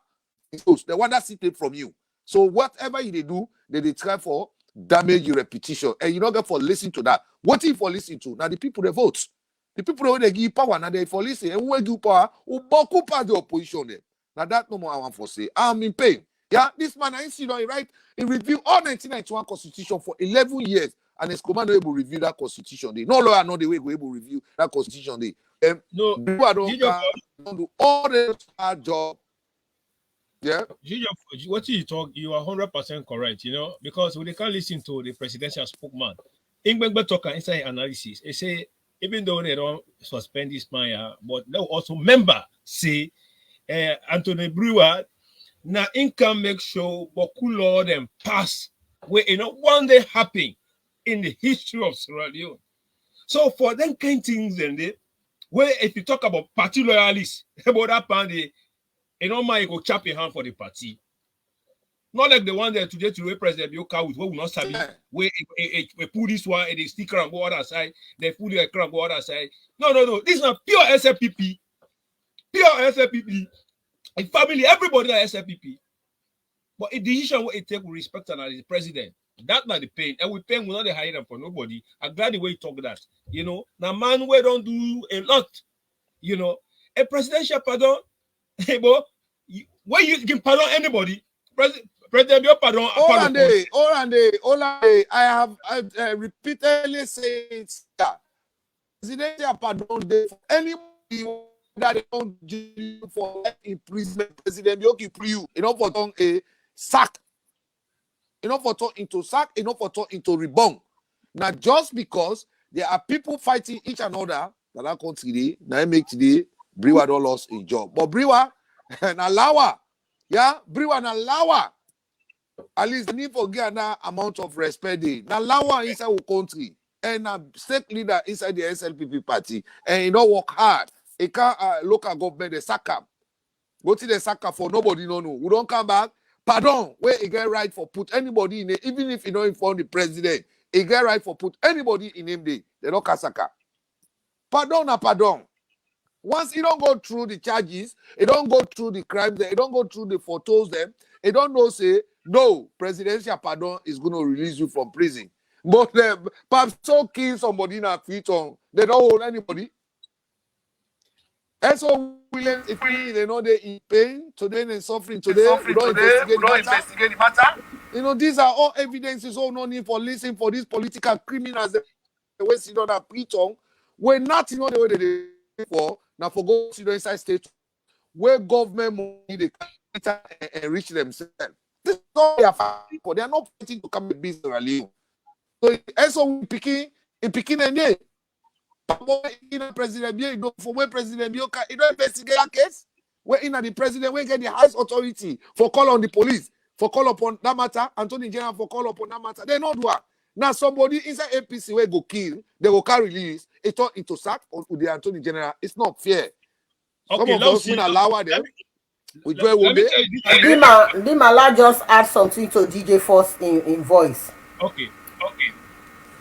They want that seat from you. So whatever they do, they try for damage your reputation. And you don't get for listening to that. What if for listening to? Now the people they vote. The people they give power, now they for listen. And when give power, who occupy the opposition there. Now that no more I want for say. I'm in pain. Yeah, this man I see on right. He reviewed all 1991 Constitution for 11 years. And his commander able review that Constitution day. No lawyer know the way we able review that Constitution day. No, don't do all the hard job. Yeah. What you talk, you are 100% correct, you know, because we can't listen to the presidential spokesman. Ingbe talk inside analysis. They say, even though they don't suspend this man, but they also member say, Anthony Brewer, now income make sure Boku law them pass where you know one day happen in the history of Sierra Leone. So for them kind of things, then they where if you talk about party loyalists, about that party, you know, my go chap your hand for the party. Not like the one that today to President Bioka with what will not sabi where we put this one and they sticker and go other side, they put the crowd go other side. No. This is not pure SFPP. Pure SFPP. A family, everybody are SFPP. But a decision what it take with respect to the president. That's not the pain. And with pain, we're not hide them for nobody. I'm glad the way you talk that. You know, now man, we don't do a lot. You know, a presidential pardon, where you can pardon anybody, President, your pardon. Olande, I have repeatedly said that presidential pardon day for anybody that they don't do for imprisonment. President Yoki you know for turn a sack. Enough for turn into sack, enough for turn into reborn. Now, just because there are people fighting each another that are country, now make today Brewer don't lost a job. But Brewer and allow, yeah, Brewer and allow. At least they need to get an amount of respect. Now allow inside our country and a state leader inside the SLPP party, and you don't work hard. It can't local government the Saga. Go to the Saga for nobody no. We don't come back. Pardon, where he get right for put anybody in it, even if you don't inform the president, he get right for put anybody in him day. They don't Kasaka. Pardon. Once he don't go through the charges, he don't go through the crimes, he don't go through the photos them, he don't know say, no, presidential pardon is going to release you from prison. But perhaps so kill somebody in a feet on, they don't hold anybody. And so Williams, if they know they're in pain, today they're suffering, today we don't investigate the matter. You know, these are all evidences, all no need for listening for these political criminals the way sit on a preach-on. We're not, you know, the way they do for, now for go sit inside state where government money they can enrich themselves. This is all they are fighting for. They are not fighting to come and be Sierra Leone. So, and so we picking and yeah. President Bill, for when President Bill you don't investigate that case, where in the president we get the highest authority for call on the police, for call upon that matter, Attorney General for call upon that matter. They not do that. Now somebody inside APC where go kill, they will carry release, it turn into sack with the Attorney General. It's not fair. Okay, some of us will allow them. We do let me tell you Dimala just add something to DJ Force in voice. Okay.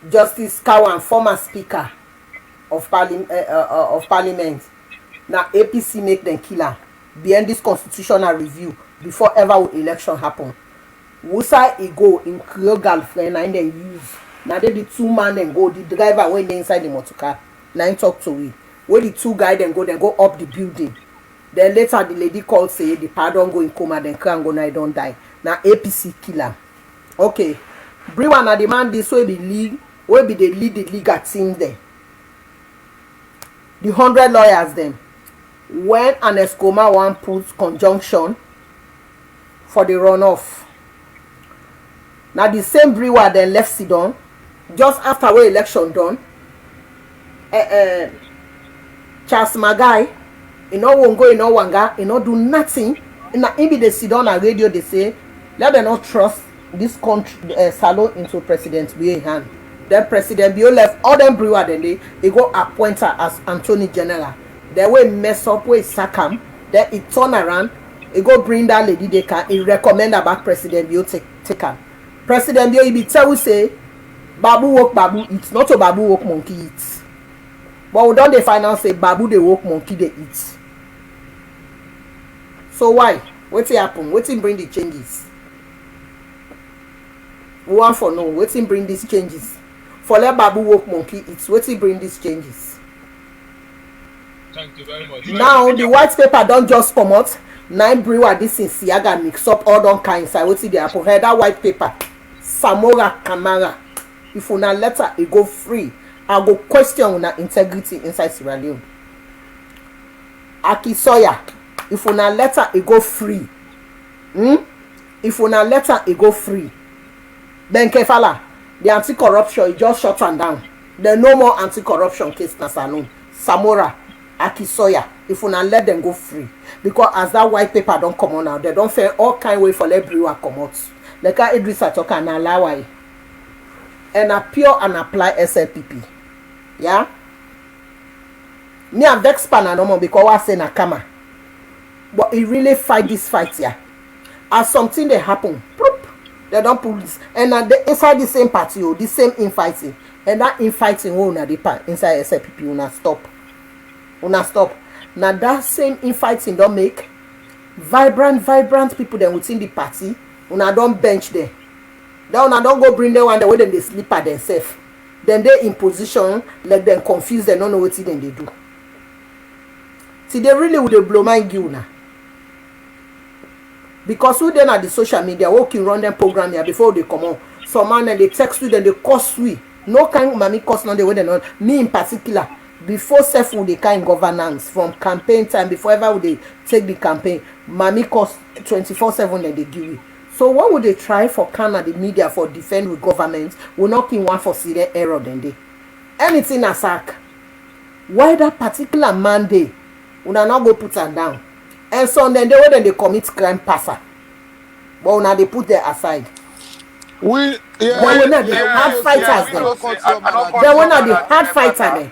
Justice Cowan, former speaker of parliament. Now APC make them killer behind this constitutional review before ever election happen. Wusa he go in Creole girlfriend and then use. Now they the two man then go, the driver when they inside the motorcar. Now talk to we. Where the two guys then go up the building. Then later the lady called say the pardon go in coma, then cry and go now don't die. Now APC killer. Okay. BEREWA na demand this way be league, will be the legal team there. The 100 lawyers them. When an Escoma one puts conjunction for the runoff. Now the same BEREWA then left Sidon just after we election done. Charles Magai, won't go, wanga, do nothing. In be the Sidon and radio they say, let them not trust this country salon into President Biyo hand. Then President Biyo left all them BEREWA then they go appoint her as Attorney General. Then we mess up with Sakam. Then he turn around, he go bring that lady they can, he recommend about President Biyo take her. President Biyo he be tell we say Babu walk Babu eat, not a Babu walk monkey eat. But we don't define say Babu they walk monkey they eat. So why? What's happen? What's bring the changes? We want for no. What's bring these changes? For let Babu walk monkey eat. What's bring these changes? Thank you very much. Now the white paper don't just come out. 9 BEREWA this in Siaga mix up all don't kind inside. What's the happen? Head that white paper. Samora Kamara. If una letter it go free, I go question una integrity inside Sierra Leone. Aki Soya. If una letter it go free. If una letter it go free. Ben Kefala, the anti-corruption is just shut and down. There no more anti-corruption case na salon. Samora, Akisoya, if una let them go free. Because as that white paper don't come on now, they don't fair all kind way for let BEREWA come out. Like Idrissa talk and allow it. And appeal and apply SLPP. Yeah? Me and vex pan no more because I say na kama. But he really fight this fight here. As something they happen, they don't pull this. And they inside the same party, the same infighting. And that infighting will not depend inside SLPP will not stop. Now that same infighting don't make vibrant people then within the party. Una don't bench there. Then una don't go bring them one the way then they sleep at themselves. Then they in position, let them confuse, they don't know what then they do. See, they really would blow mind you now. Because we then at the social media, walking run them program here before they come on. Some man and they text you, then they cost we. No kind mommy cost no the way they know. Me in particular, before self would they kind governance from campaign time, before ever would they take the campaign, mommy cost 24/7 that they give you. So what would they try for Canada, the media for defend with government? Will not in one for serious error then they. Anything a sack. Why that particular Monday? Una not go put her down. And so then they commit crime passer. But now they put them aside. We Then when they hard fighters them. Then when they hard fighter them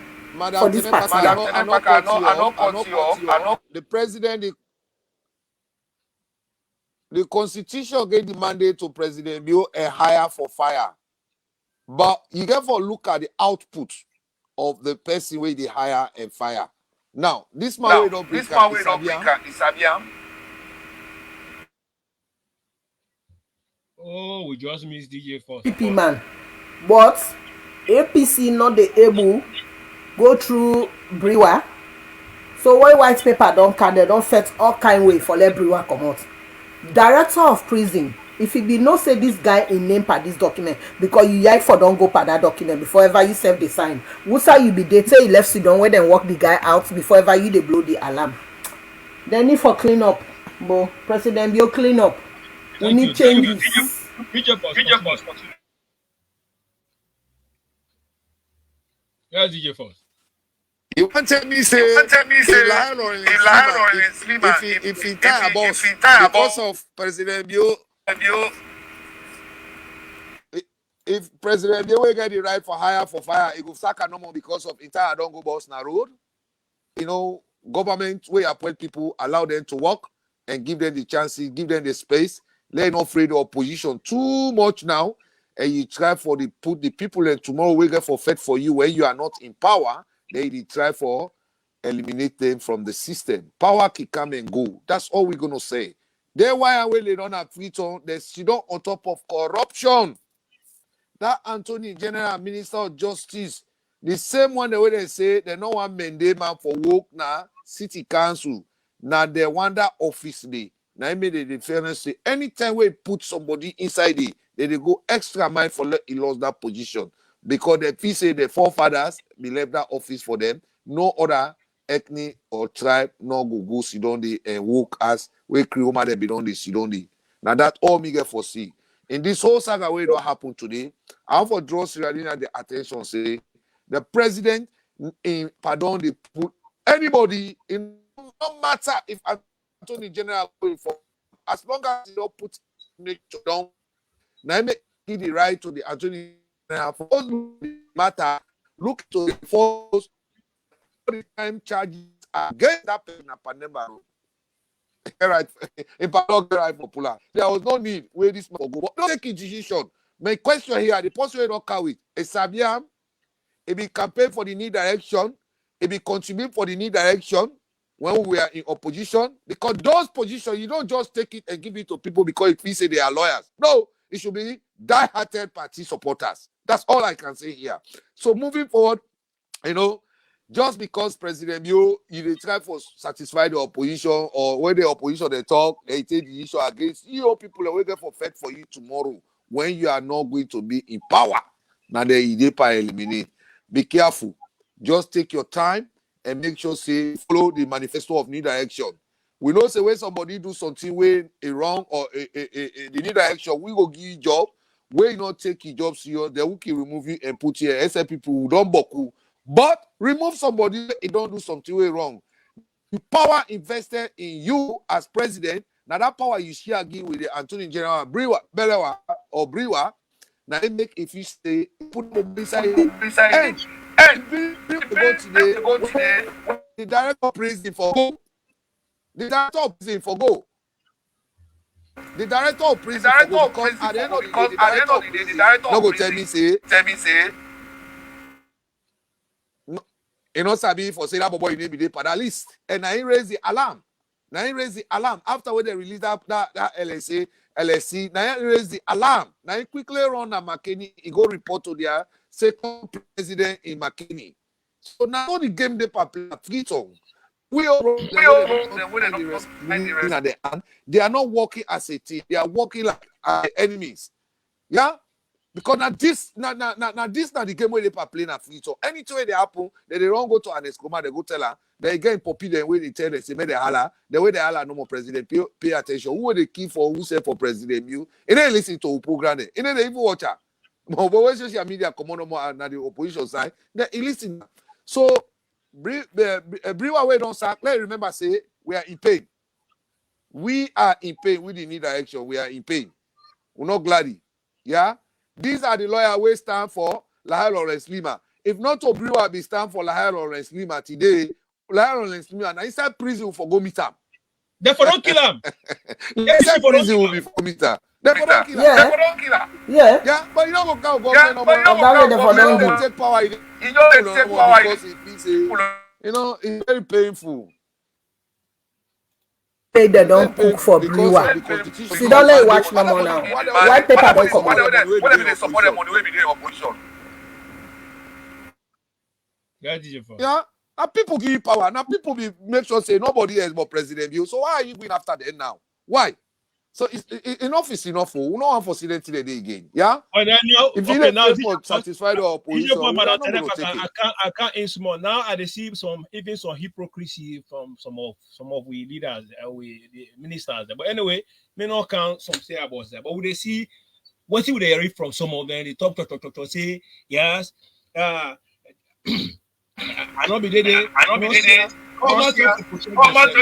for this party. The president, the constitution gave the mandate to President Biyo a hire for fire. But you therefore look at the output of the person where they hire and fire. Now, this man will not bring Isabian. Oh, we just missed DJ Force. PP man. But APC not the able go through BEREWA So when white paper don come, they don fet all kind way for let BEREWA comot. Director of prison, if e be know say this guy in name per this document, because you yai for don go per that document before ever you sef dey sign, wusa you be dey say you left sidon when dem work the guy out before ever you dey blow the alarm. Dem need for clean up, but President Bio clean up. We need changes. Yes, DJ Force. You want to tell me say if he tie boss because of President Bio, if President Bio will get the right for hire for fire, he go sack no more because of entire don't go boss na road. You know, government will appoint people, allow them to work and give them the chances, give them the space. Let not afraid of opposition too much now, and you try for the put the people and tomorrow we get for fed for you when you are not in power. They try for eliminate them from the system. Power can come and go. That's all we're gonna say. They why they don't have freedom. They sit on top of corruption. That Anthony General Minister of Justice, the same one the way they say they no one mandate man for work now, city council. Now they want that office day. Now I made the difference say anytime we put somebody inside it, they go extra mile for let he lost that position. Because the feel say the forefathers they left that office for them. No other ethnic or tribe no go sit down there and work as we Creoma they be done the sit down there. Now that all me get foresee. In this whole saga way don't happen today, I want to draw Sierra Leone the attention say the president in pardon they put anybody in no matter if Attorney General going for as long as you don't put nature down, now make the right to the Attorney General for all matter look to the force the time charges against that person Panemba. Right, in right popular. There was no need where this man go. Don't take a decision. My question here: the person we don't carry a Sabiam, it be campaign for the new direction, it be contribute for the new direction when we are in opposition. Because those positions you don't just take it and give it to people because it feels say they are lawyers. No, it should be die-hearted party supporters. That's all I can say here. So moving forward, you know. Just because President Bio, you try for satisfy the opposition, or when the opposition they talk, they take the issue against you people are waiting for fed for you tomorrow when you are not going to be in power. Now they eliminate. Be careful. Just take your time and make sure say follow the manifesto of new direction. We know say when somebody do something when a wrong or the new direction, we will give you job. When you not take your job serious, they will remove you and put you. Except people who don't boku. But remove somebody, it don't do something way wrong. The power invested in you as president, now that power you share again with the Attorney General BEREWA or BEREWA, now they make if you stay, put them inside and go today, the director of prison for go. The director of prison for go. The director of prison for go because at the end of the day, the director of prison tell me say. You know, Sabi for say that boy you need be there for that list. And I raise the alarm. After when they release that LSC, now I raise the alarm. Now I quickly run to McKinney, he go report to their second president in McKinney. So now the game they play freedom. We all they are not working as a team, they are working like enemies. Yeah? Because now this the game where they play na free. So anytime they happen, they don't go to an escoma, they go tell her, they get popular when they tell them, say, they holla, the way they holla no more president, pay attention. Who are the key for who say for president you? And then listen to who program it. And then they even watch her. But when social media come on more and the opposition side, they listen. So BEREWA way don't sack. Let's remember, say we are in pain. We are in pain. We didn't need direction. We are in pain. We're not glad. Yeah. These are the lawyers who stand for Lahai Lawrence Lima. If not to BEREWA be stand for Lahai Lawrence Lima today, Lahai Lawrence Lima now inside prison for go meet him. Therefore don't kill him. Inside prison will be for meet him. Therefore don't kill him. Yeah, but you don't go government take power. You don't take power because it say, you know, it's very painful. They don't cook for BEREWA. See, don't let watch no more now. White paper don't come out. Whatever they support them on the way be there opposition. Yeah, Now people give you power. Now people be make sure say nobody else but President Bill. So why are you going after them now? Why? So enough is enough. We don't want for today again. Yeah. Oh, then now, If you okay, let now for satisfy the opposition, we are not going to take it. I can't insult. Now I see some hypocrisy from some of we leaders, the ministers. But anyway, may not count some say about that. But would they see what would they read from some of them? They talk say yes. I not be there.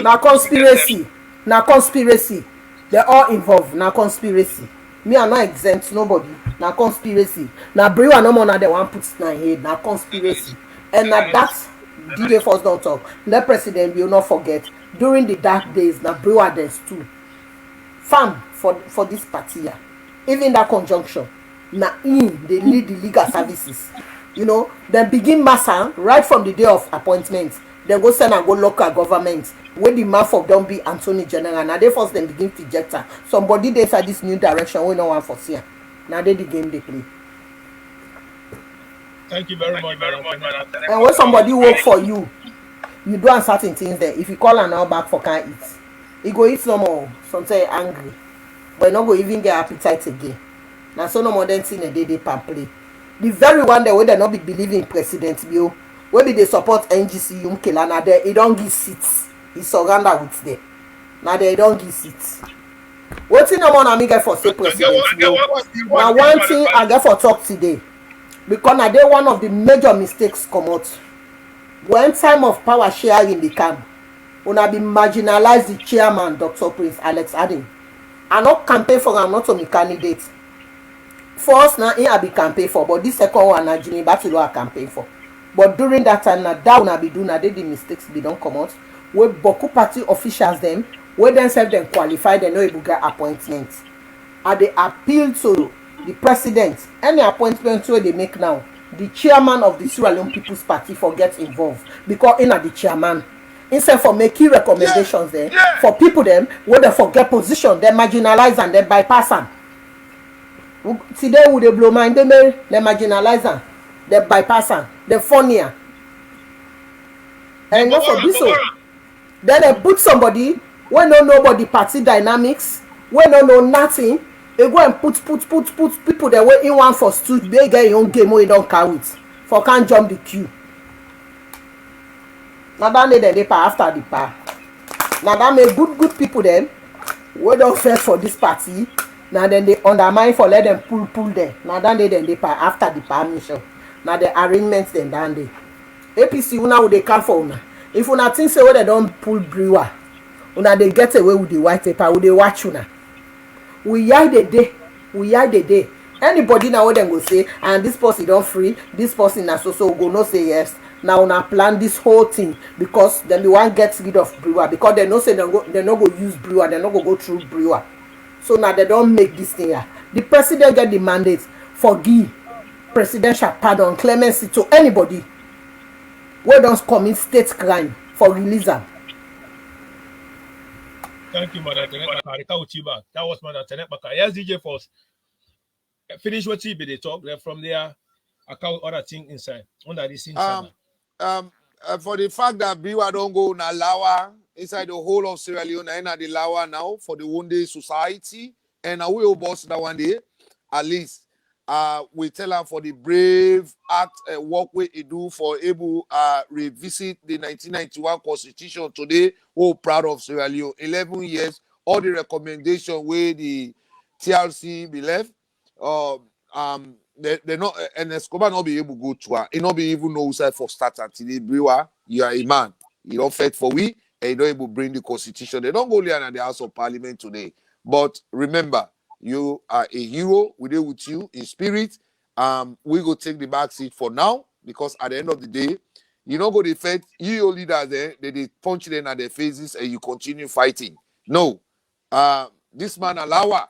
Now conspiracy. Now conspiracy. They're all involved. Now conspiracy. Me are not exempt. Nobody. Now conspiracy. Now BEREWA no more. Now they want put in head. Now conspiracy. And now that's DJ first don't talk. The president will not forget. During the dark days, now BEREWA there's too. Farm for this party here. Even that conjunction. Now they lead the legal services. You know, then begin massa right from the day of appointment. Then go send and go local government. Where the mouth of don't be Attorney General. Now they first then begin to eject her. Somebody they say this new direction we no one foresee. Now they the game they play. Thank you very much. And when somebody work for you, you do certain things there. If you call an hour back for can't eat, he go eat some more. Sometimes angry, but not go even get appetite again. Now so no more than thing a day they play. The very one that way they not be believing President Bill. When they support NGC Yumkela, now they don't give seats. He surrender with them. Now they don't give seats. What thing no more I get for say President Bill? Now one thing I get for talk today, because now they one of the major mistakes come out. When time of power sharing the camp, when I be marginalize the chairman, Dr. Prince Alex Adin. I not campaign for him, not to be candidate. First now I be campaign for, but this second one I Jimmy Batilo I campaign for. But during that time, now that will be doing, they the mistakes they don't come out. Where Boku party officials them, where themselves them qualify, they know able get appointments. And they appeal to the president, any appointment where they make now, the chairman of the Sierra Leone People's Party for get involved. Because in the chairman, instead for making recommendations there, for people them, where they forget position, they marginalize and they bypass them. Today would they blow mind, they marginalize them. They bypass them. They funnier. And not for this. Then they put somebody when no nobody party dynamics, when no know nothing. They go and put people that way in one for stood. They get your own game where you don't carry it. For can't jump the queue. Now that they pay after the pay. Now that make good people then. We don't fair for this party. Now then they undermine for let them pull there. Now that they pay after the permission. Now the arrangements then down there. APC una would they come for una. If una think say they don't pull BEREWA, una they get away with the white paper, would they watch una? We hide the day. Anybody now then go say, and this person don't free, this person na so go no say yes. Now una plan this whole thing because then the one gets rid of BEREWA because they no say they no go use BEREWA, they no go through BEREWA. So now they don't make this thing here. The president get the mandate forgive presidential pardon, clemency to anybody who don't commit state crime for release them. Thank you, Madam Tenet. That was Madam Tenet. Yes, DJ Force. Finish what TB they talk. From there, I count other thing inside. Under this inside. For the fact that BEREWA don't go na Lawa inside the whole of Sierra Leone and the Lawa now for the one day society, and we will boss that one day at least. We tell her for the brave act work we do for able revisit the 1991 constitution today. We're proud of Sierra Leone. 11 years, all the recommendation where the TRC be left. They not and Escobar not be able to go to her. It not be even know side for start until they BEREWA. You are a man. You don't fight for we and you don't able to bring the constitution. They don't go there in the House of Parliament today. But remember. You are a hero. We're there with you in spirit. We go take the back seat for now because at the end of the day, you don't go to fight. You leaders there, they punch them at their faces and you continue fighting. No, this man Alawa,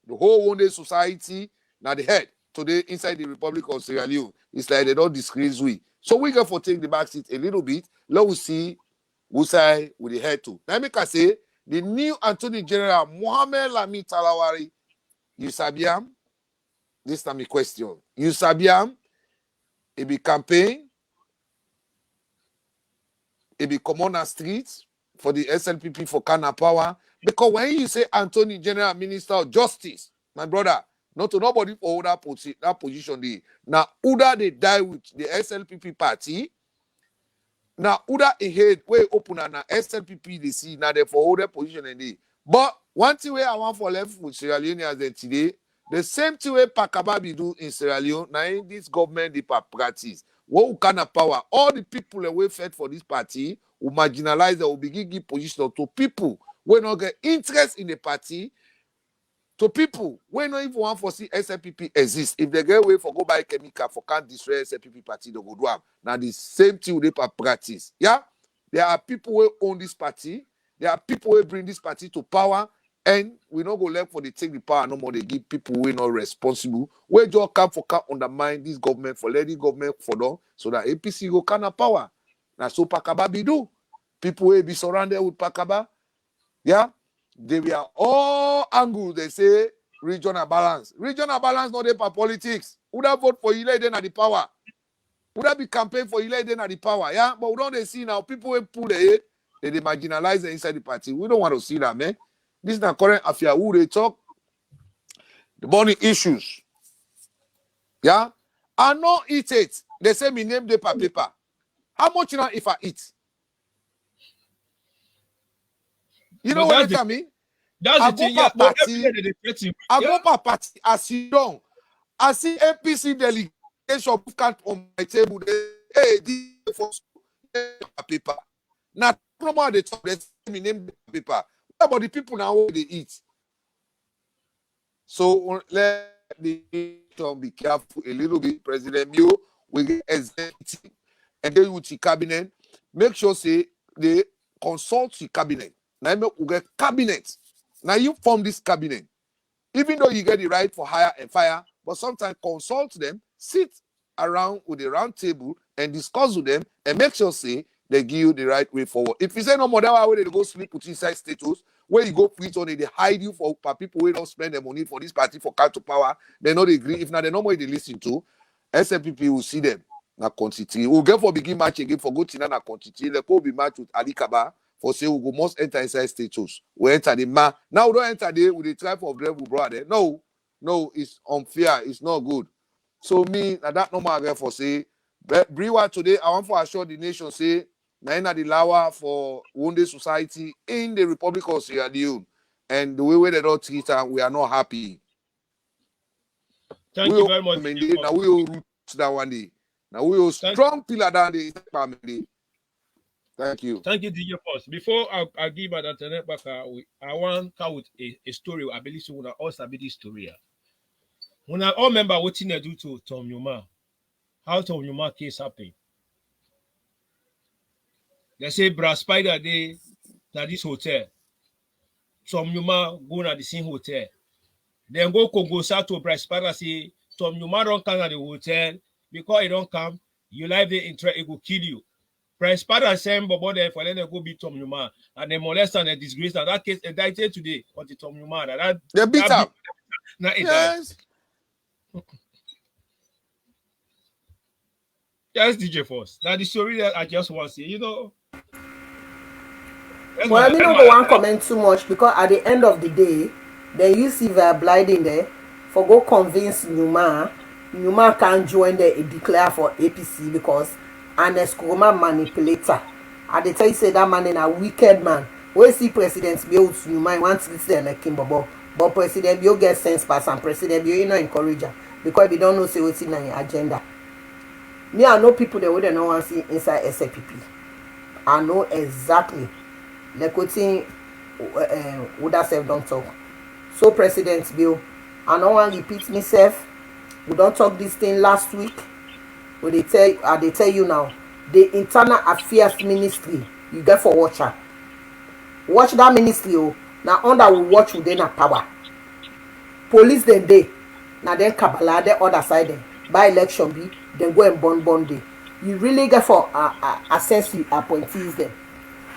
the whole one day society, now the head today inside the Republic of Sierra Leone. It's like they don't disgrace we. So we go for take the back seat a little bit. Let us see who side with the head to. Now make I say the new Attorney General Mohamed Lami Talawari. You sabiam? This is my question. You sabiam? It be campaign. it be come on the streets for the SLPP for Kana power. Because when you say Anthony General Minister of Justice, my brother, not to nobody for that position there. Now, either they die with the SLPP party. Now, either a head way open and SLPP they see now they for that position and they. But one thing where I want for left with Sierra Leone as today, the same thing way Pakababi do in Sierra Leone, now in this government they practice. What kind of power? All the people away fed for this party will marginalize them, will begin give position to people who not get interest in the party. To people, we not even want to see SLPP exist. If they get away for go buy chemical for can't destroy SLPP party, they go do them. Now the same thing they practice. Yeah, there are people who own this party. There are people who bring this party to power, and we not go left for they take the power no more. They give people who are not responsible. We just come for can't undermine this government for letting government for them so that APC go kind of power. Now so Pakaba be do. People will be surrounded with Pakaba. Yeah. They were all angles. They say regional balance. Regional balance not there for politics. Would have vote for Ile then at the power? Would have be campaign for Ile then at the power? Yeah, but we don't they see now people will pull the head. They marginalize the inside the party. We don't want to see that, man. This is not current affair. Who they talk the money issues. Yeah, I not eat it. They say me name the paper. How much now if I eat? You know what they tell me? That's the thing. Yeah, but I go per party. I sit down. I see APC delegation cut on my table. Hey, this for paper. Now, no more they talk. They say me name the paper. What about the people now where they eat? So let the be careful a little bit. President Mio will get executive and then with the cabinet. Make sure say they consult the cabinet. Now you get cabinet. Now you form this cabinet. Even though you get the right for hire and fire, but sometimes consult them, sit around with the round table and discuss with them and make sure say they give you the right way forward. If you say no more that way they go sleep with inside status, where you go preach on it, they hide you for people who don't spend their money for this party for count to power, they not agree. If not, they no more they listen to, SLPP will see them. Now quantity. We'll get for begin match again for go Tina na quantity. They will be match with Ali Kaba. For say we go must enter inside status. We enter the ma. Now we don't enter there with the type of level brother. No, it's unfair. It's not good. So me, that no matter for say, BEREWA today, I want to assure the nation say, na the law for wounded society in the Republic of Sierra Leone. And the way they don't treat her, we are not happy. Thank you very much. Now we will root that one day. Now we will strong pillar down the family. Thank you. Thank you, DJ Post. Before I give that back, I want to come with a story. I believe so. Also, be this story. When I all remember what they do to Tom Yuma, how Tom Yuma case happened. They say Bra Spider day at this hotel. Tom Yuma go to the same hotel. Then go south to Bra Spider say Tom Yuma don't come at the hotel because he don't come. You live there in it will kill you. Prince Pada sent Bobo there for them to go beat Tom Yuma and they molest and they disgrace. And that case died today. But the Tom Yuma they beat up. Yes. Yes, DJ Force. Now the story that I just want to say, you know. Well, I mean, I don't want to comment too much because at the end of the day, they use Silver Blinding there for go convince Numa can't join there and declare for APC because an Eskroma manipulator. And they tell you say that man is a wicked man. We see President Bio to Numa wants to say like Kim Bobo, but President Bio gets sense pass and President Bio not encourage her because we don't know say what's in your agenda. Me, I know people that wouldn't know want to see inside SLPP. I know exactly. Like what thing would have said don't talk. So President Bill, I don't want to repeat myself. We don't talk this thing last week. But they tell you now, the Internal Affairs Ministry, you get for watcher. Watch that ministry, oh. Now under we watch within a power. Police then day. Now then Kabbalah, the other side then. By election be, then go and burn day. You really get for assess the appointees then.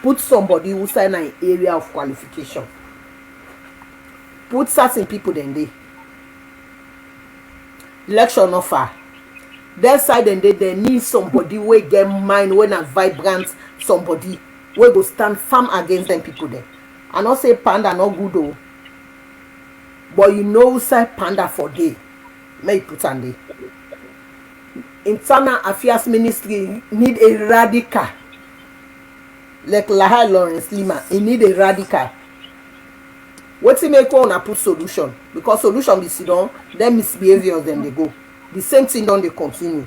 Put somebody who sign an area of qualification. Put certain people then they. Election offer. That side and they need somebody who get mind when a vibrant somebody wey go stand firm against them people there. I not say panda no good though, but you know who say panda for day. May put on day. Internal Affairs Ministry need a radical. Like Lahai Lawrence Lima, he need a radical. Wetin make una put solution? Because solution be sit down, then misbehaviors then they go. The same thing don dey continue.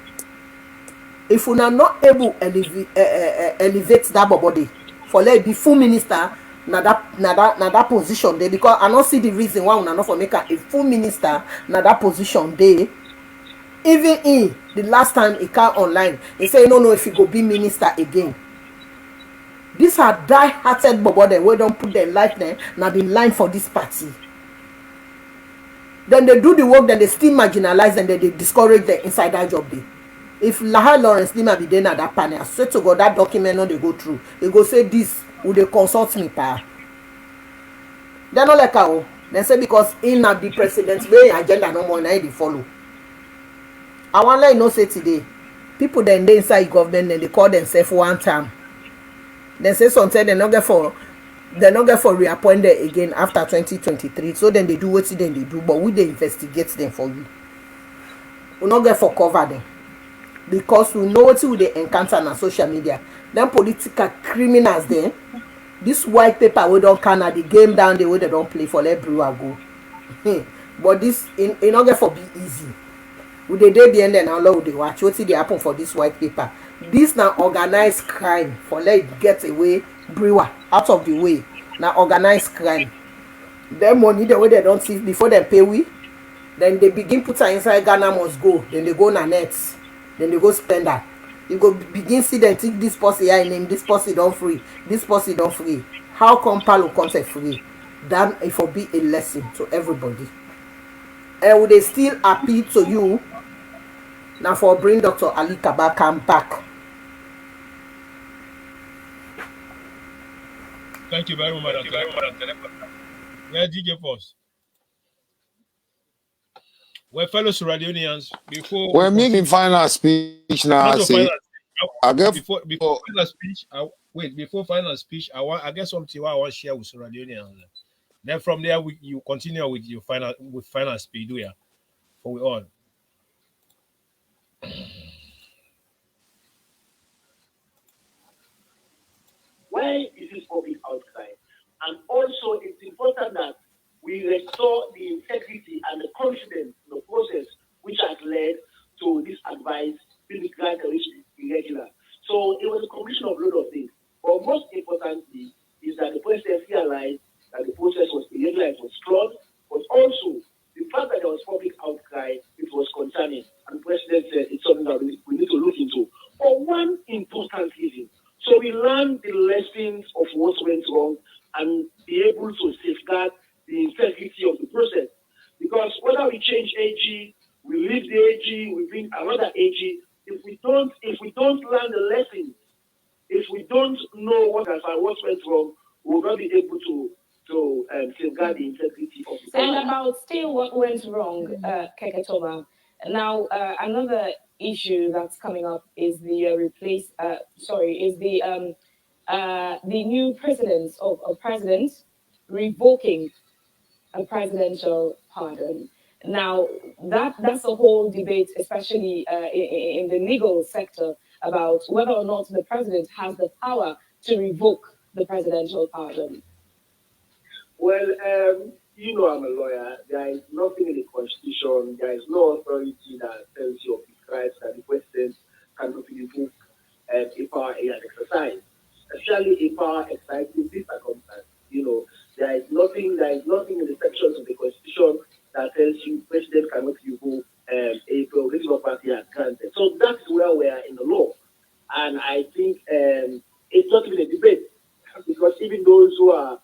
If una not able elevate that body for let be full minister na that position there, because I not see the reason why una not for make a full minister na that position there. Even in the last time he came online, he say no if he go be minister again. These are die-hearted bobo dem wey don put their life there na the line for this party. Then they do the work, then they still marginalize and then they discourage the inside that job there. If Lahai Lawrence Lima be there na that panel, I swear to God that document no dey go through. They go say this, would they consult me pa? They no like how. They say because in na the president wey agenda no more na dey follow. I wan let you know say today, people then dey inside government then they call themselves one term. They say something they not get for reappointed again after 2023. So then they do what then they do, but we they investigate them for you. We not get for cover them because we know what they encounter on social media. Them political criminals then. This white paper we don't can the game down the way they don't play for let BEREWA go. But this in not get for be easy. Would they day the end and how long would they watch? What they happen for this white paper? This now organized crime for let it get away BEREWA out of the way. Now organized crime. Them money the way they don't see before they pay we, then they begin put her inside Ghana must go. Then they go na nets. Then they go spend that. You go begin see them think this person here name, this person don't free, this person don't free. How come Palo concept free? Then it will be a lesson to everybody. And would they still appeal to you now for bring Dr. Ali Kabaka back? Thank you very much. Where DJ Force? Well, fellow Sierra Leoneans, before we're making final speech now. Before final speech, before final speech, I guess something I want to share with Sierra Leoneans. Then from there, you continue with your final speech, yeah, for we all. Why is this public outcry? And also, it's important that we restore the integrity and the confidence in the process which has led to this advice being granted irregular. So it was a combination of a lot of things. But most importantly is that the president realized that the process was irregular, it was flawed, but also the fact that there was public outcry, it was concerning. And the president said it's something that we need to look into. For one important reason. So we learned the lessons of what went wrong and be able to safeguard the integrity of the process. Because whether we change AG, we leave the AG, we bring another AG, if we don't learn the lessons, if we don't know what went wrong, we will not be able to safeguard the integrity of the process. And about still what went wrong, Keketoma. Now, another issue that's coming up is the the new president of president revoking a presidential pardon. Now, that's a whole debate, especially in the legal sector, about whether or not the president has the power to revoke the presidential pardon. Well, you know I'm a lawyer. There is nothing in the Constitution. There is no authority that tells you or prescribes that the president cannot revoke a power he has exercised, especially a power exercised in this circumstance. You know, there is nothing in the sections of the Constitution that tells you president cannot revoke a prerogative of party has granted. So that's where we are in the law, and I think it's not even a debate, because even those who are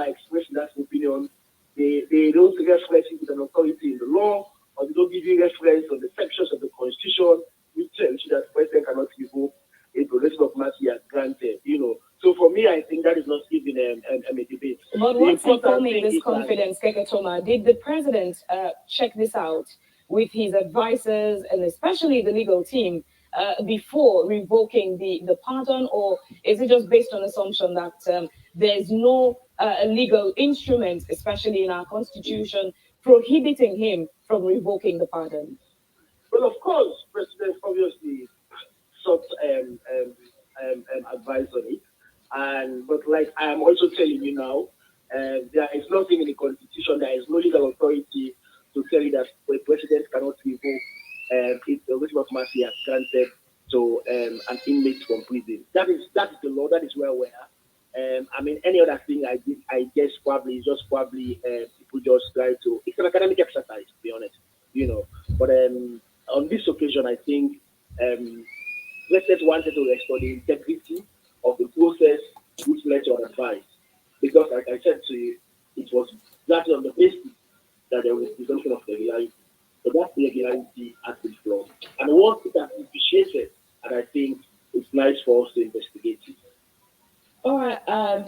expressing that opinion, they don't reference it with an authority in the law, or they don't give you reference on the sections of the Constitution which tells you that the president cannot revoke a prerogative of party has granted. You know, so for me, I think that is not even a debate. But what's informing this confidence, Keketoma? Did the president check this out with his advisors and especially the legal team before revoking the pardon, or is it just based on assumption that there's no legal instrument, especially in our constitution, prohibiting him from revoking the pardon? Well, of course, President obviously sought advice on it, but like I am also telling you now, there is nothing in the constitution. There is no legal authority to tell you that the president cannot revoke if the writ of mercy has granted to an inmate from prison. That is the law. That is where we are. I mean, any other thing I guess probably is just people just try to. It's an academic exercise, to be honest, But on this occasion, I think President wanted to restore the integrity of the process which led to advice. Because, like I said to you, it was exactly on the basis that there was presumption of regularity. So that regularity has been flawed. And once it has been appreciated, and I think it's nice for us to investigate it. All right,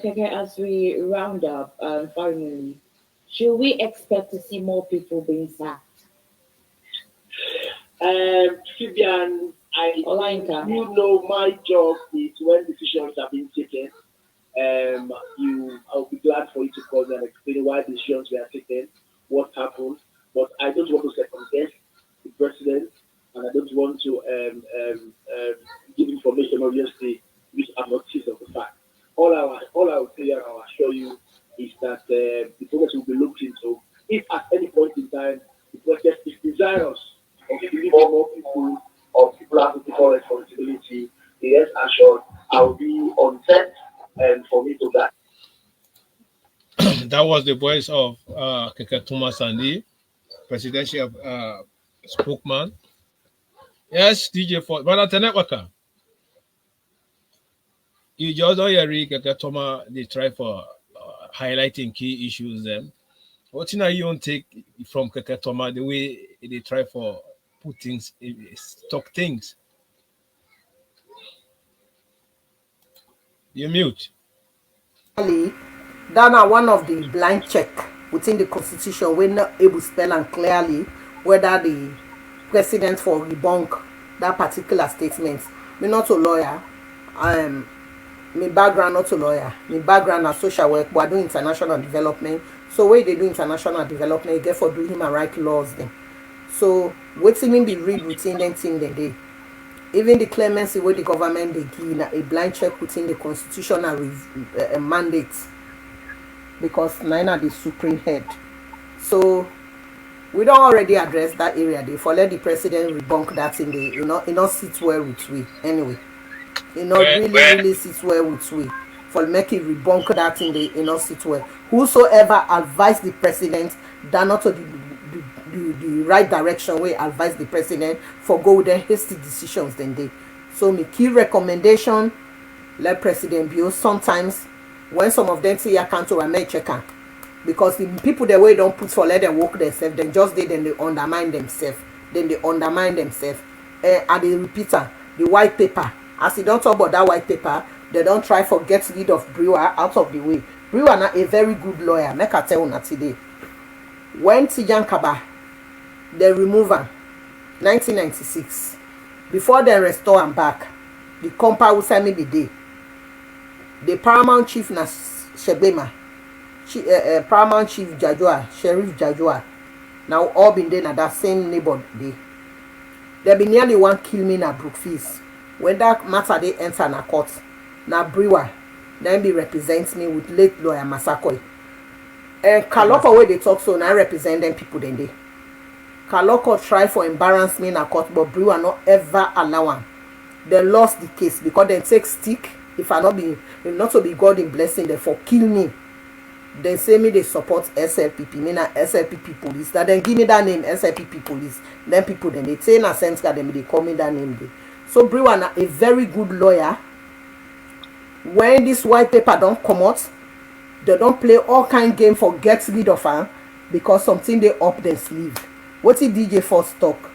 Keke, as we round up, finally, should we expect to see more people being sacked? Vivian, my job is when decisions are being taken. I'll be glad for you to call me and explain why decisions were taken, what happened. But I don't want to second guess the president, and I don't want to give information, obviously, which are not true of the fact. All I will tell you and I will assure you is that the process will be looked into. If at any point in time the process is desirous of giving more people or people have to take all responsibility, yes, assured, I will be on set and for me to that. That was the voice of Keke Thomas Sandi, presidential spokesman. Yes, DJ for Brother Tenetwaka. You just don't hear Keke Thomas, they try for highlighting key issues then. What you don't take from Keke Thomas, the way they try for put things, talk things. You mute. That are one of the blind check within the constitution. We're not able to spell and clearly whether the president for debunk that particular statement. Me not a lawyer. My background not a lawyer. My background as social work, but I do international development. So where they do international development, you get for do human rights laws then. So what's even be read within them thing they do. Even the clemency where the government they give a blind check within the constitutional mandate, because nine are the supreme head. So we don't already address that area. They for let the president debunk that in the it not sit well with we anyway. It not really sit well with we. For make it debunk that in the not sit well. Whosoever advise the president that not to the right direction way advise the president for go with their hasty decisions then they. So my key recommendation, let president be sometimes when some of them say I can't to make checker, because the people the way don't put for let them work themselves, then just they then they undermine themselves. And the repeater, the white paper. As you don't talk about that white paper, they don't try for get rid of BEREWA out of the way. BEREWA na a very good lawyer. Make I tell you today. When Tijan Kaba, they remove him 1996. Before they restore him back, the compound will send me the day. The paramount chief na Shebema, paramount chief Jajua, Sheriff Jajua. Now all been there na that same neighbor day. There be nearly one kill me na Brookfield. When that matter they enter na court, na BEREWA, then be represents me with late lawyer Masakoi. And Kaloko where they talk so now represent them people then they. Kaloko try for embarrass me in a court, but BEREWA not ever allow him. They lost the case because they take stick. If I not to be God in blessing, they for kill me. They say me they support SLPP, me na SLPP police. That then give me that name SLPP police. Then people then they say na sense that they call me that name. So BEREWA na a very good lawyer. When this white paper don't come out, they don't play all kind game for get rid of her because something they up their sleeve. What is DJ first talk?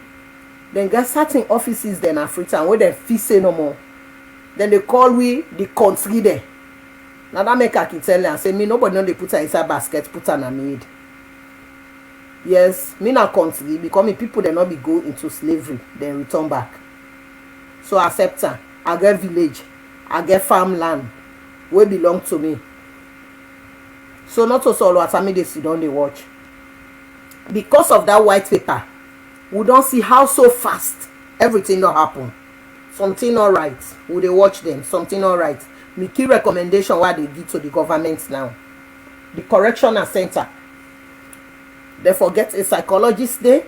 Then get certain offices then Africa where they feel say no more. Then they call we the country there. Now that make I can tell you and say me nobody know they put her inside basket, put her in a maid. Yes, me na country because me people they not be go into slavery, then return back. so accept am. I get village, I get farmland wey belong to me. So not to solo Atami dey sit down dey watch. Because of that white paper, we don see how so fast everything don happen. Something not right, we dey watch them. Something not right. Me key recommendation wey I dey give to the government now. The correctional center, they forget a psychologist there,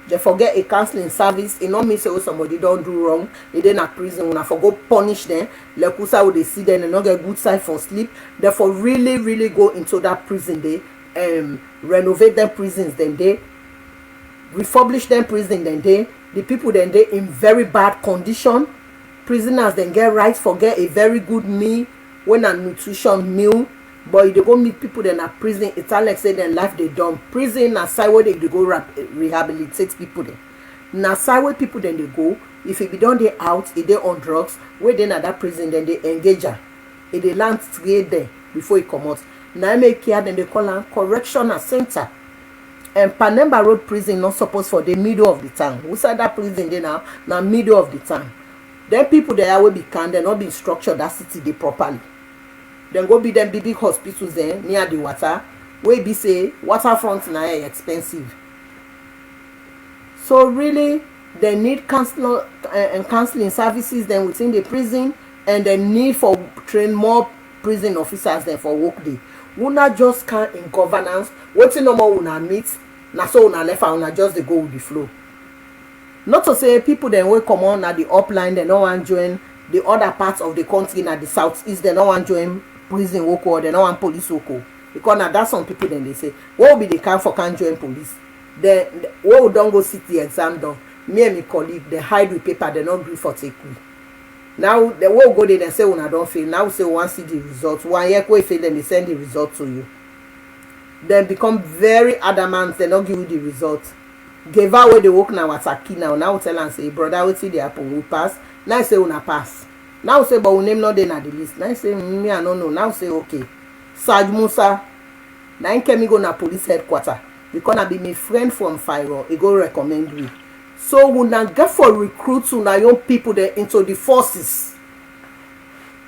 they forget a counseling service. E no mean say somebody don do wrong, e dey na prison, una for go punish them. Lekusa wey dey see them, they no get good side for sleep. Therefore really go into that prison day, renovate them prisons then they refurbish them prison then they the people then they in very bad condition. Prisoners then get right for get a very good meal, when a nutrition meal. But if they go meet people then at prison, it's like say their life they done. Prison na side where they go rehabilitate people there. Na side where people then they go. If it be done they out, if they on drugs, where then at that prison then they engage her. If they land straight there before it come out. Now make care then they call them correctional center. And Panemba Road prison not supposed for the middle of the town. Who said that prison there now middle of the town. Then people there will be kind, they not be structured that city they properly. Then go be them big hospitals there near the water. Where be say waterfront now expensive. So really they need counseling services then within the prison, and the need for train more prison officers there for work day. Una just can't in governance. Waiting no more una meet. Na so una left and una just they go with the flow. Not to say people then will come on at the upline, they no want join the other parts of the country at the southeast, they no want join prison work or they no want police work. Because now that's some people then they say, what will be the kind for can't join police? Then what don't go sit the exam done. Me and my colleague, they hide with paper, they not agree for take we. Now they will go there and say when I don't fail. Now say one see the results. 1 year we fail, then they send the result to you. Then become very adamant, they don't give you the result. Give out where they work now at Aki now tell and say, brother, what see the happen? We pass. Now say una pass. Now say, but we name not there na the list. Now say, me I don't know. Now say, okay. Saj Musa, now he came go na police headquarters. Because I be my friend from Fire, he go recommend me. So we now get for recruits to young people there into the forces.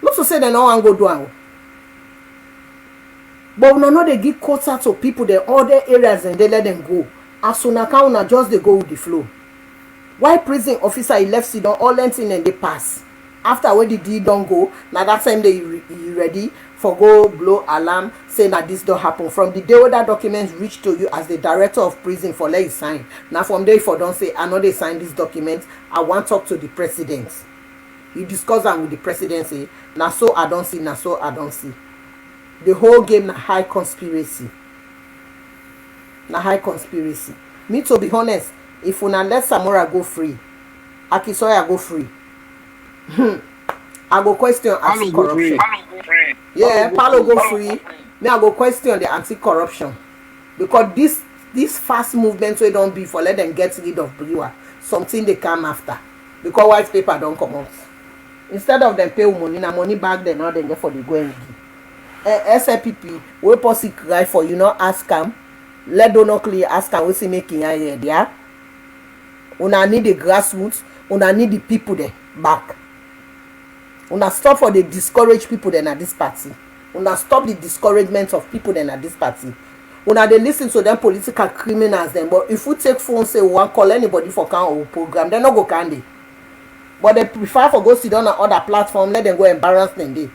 Not to say they no one go down. But we know they give quota to people there other areas and they let them go. As soon as una just they go with the flow. Why prison officer he left sit down all lengthing and they pass. After when the deed don't go, now that time they ready for go blow alarm saying that this don't happen. From the day where that document reach to you as the director of prison for let you sign. Now from there if I don't say I know they sign this document, I want to talk to the president. You discuss them with the presidency. Now so I don't see, now so I don't see. The whole game na high conspiracy. Na high conspiracy. Me to be honest, if una let Samora go free, Akisoya go free. I go question anti-corruption. Yeah, Palo go free. Me I go question the anti-corruption. Because this fast movement we don't be for let them get rid of BEREWA. Something they come after. Because white paper don't come out. Instead of them pay money, na money back then now they get for the go and give. SLPP, we possibly cry for you not ask them. Let donor clear ask them we see making here there. Una need the grassroots, una need the people there back. Una stop for the discouraged people then at this party. Una stop the discouragement of people then at this party. Una they listen to them political criminals then, but if we take phone say we want call anybody for can or program, they no go candy. But they prefer for go sit down on other platform, let them go embarrass them there.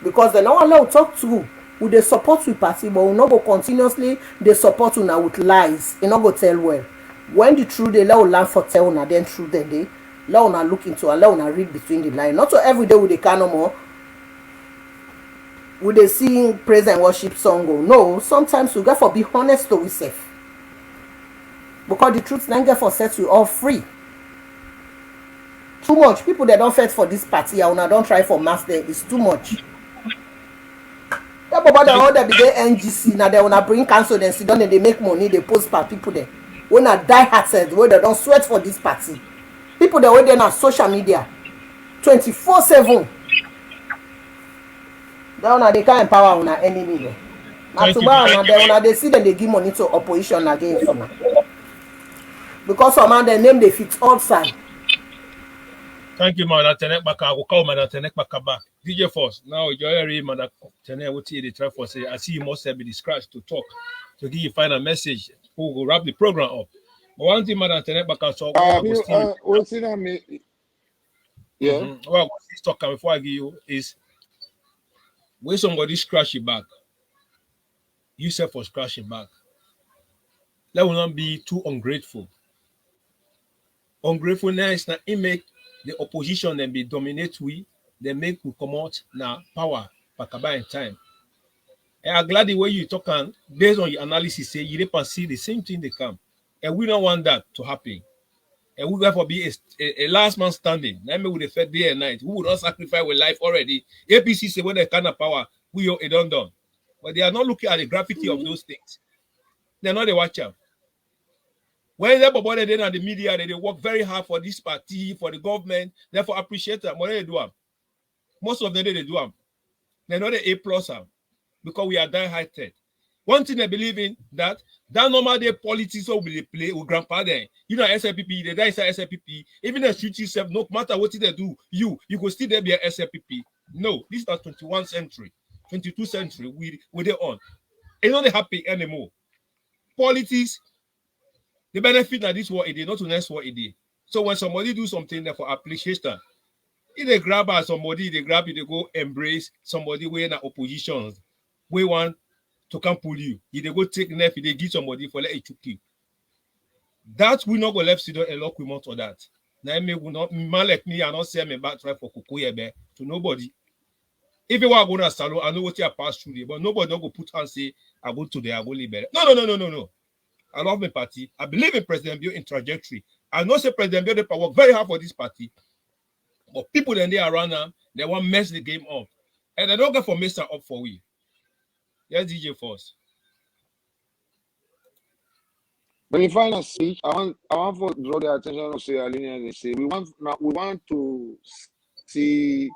Because they don't allow talk to with the support with party, but we not go continuously they support una with lies. They not go tell well. When the truth they let learn for tell una, then truth then they let una look into and let una read between the line. Not so every day with the can no more. Would they sing praise and worship song go? No, sometimes we get for be honest to ourselves. Because the truth then get for set we all free. Too much. People that don't fight for this party and una don't try for mass there is too much. Yeah, but the other be the NGC now they wanna bring council then sit down and they make money, they post per people there. When I die hearted, where they don't sweat for this party. People that wait there on social media 24/7. Now they can't empower on our enemy. Now tomorrow now they see them they give money to opposition against them. Because some man their name they fit outside. Thank you, Madam Tenek Baka. I will call Madam Tenek Baka back. DJ Force. Now, you're Madam Tenek, what you try for say? I see you must have been scratched to talk, to give you final message. Who will wrap the program up? But one thing, Madam Tenek Baka, so what's in me? Yeah. Well, this talk before I give you is when somebody scratch your back, you say for scratch your back. Let will not be too ungrateful. Ungratefulness now it make the opposition then be dominate we, they make we come out now power by time. And I'm glad the way you talk and based on your analysis, say you don't see the same thing they come. And we don't want that to happen. And we therefore be a last man standing. Let me with the third day and night. We would not sacrifice with life already. APC say when they kind of power, we are done. But they are not looking at the gravity of those things. They're not the watcher. When everybody then at the media, they work very hard for this party, for the government, therefore appreciate them. What they do them? Most of them they do them. They're not the A plus because we are die-hearted. One thing I believe in that normal day politics will be play with grandpa then. You know SLPP, they die inside SLPP. Even the shoot yourself, no matter what they do, you go still there be a SLPP. No, this is not 21st century, 22nd century. We on. It's not happy anymore. Politics, the benefit that this what it is, not to next what it is. So when somebody do something there for appreciation, if they grab at somebody, they grab it, they go embrace somebody way in the opposition. We want to come pull you. If they go take knife, if they give somebody for let it took you. That will not go left sit a lot we want for that. Now me will not man like me and not say me back try for Kukuye to nobody. If you want to go to salon, I know what you pass through there, but nobody don't go put and say I go to the I go live. No. I love my party. I believe in President Bio in trajectory. I know say President Bio they work very hard for this party. But people then they around them, they want to mess the game up. And they don't get for mess up for we. Yes, DJ Force. But in final speech, I want to draw the attention of Sierra Leone and say we want to see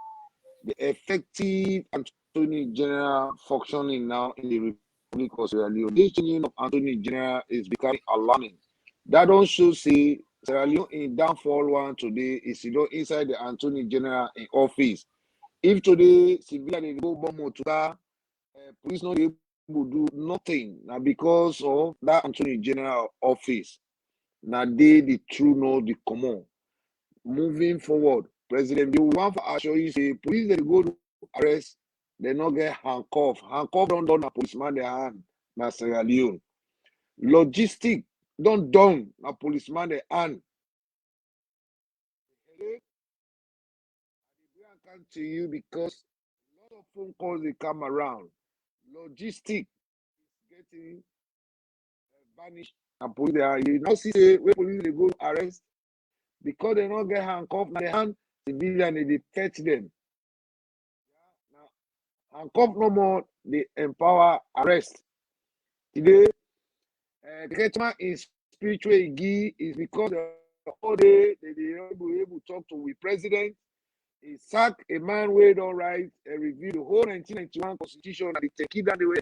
the effective Attorney General functioning now in the Republic of Sierra Leone. This changing of Attorney General is becoming alarming. That also say Sierra Leone in downfall one today is inside the Attorney General in office. If today civilian go bomb to police not able to do nothing now because of that Attorney General office. Now they the true know the common. Moving forward, President, you want to assure you say police they go to arrest, they not get handcuffed. Handcuffed don't done a policeman their hand, na Sierra Leone. Logistic don't done a policeman their hand. I come to you because a lot of phone calls they come around. Logistic is getting vanished and police they are. You now see where police they go to arrest because they don't get handcuffed. Now they hand civilian they fetch them. Now handcuff no more. They empower arrest. Today, the is spiritual is because all day they are able to talk to the president. He sack a man who don't write a review the whole 1991 constitution and they take it down the way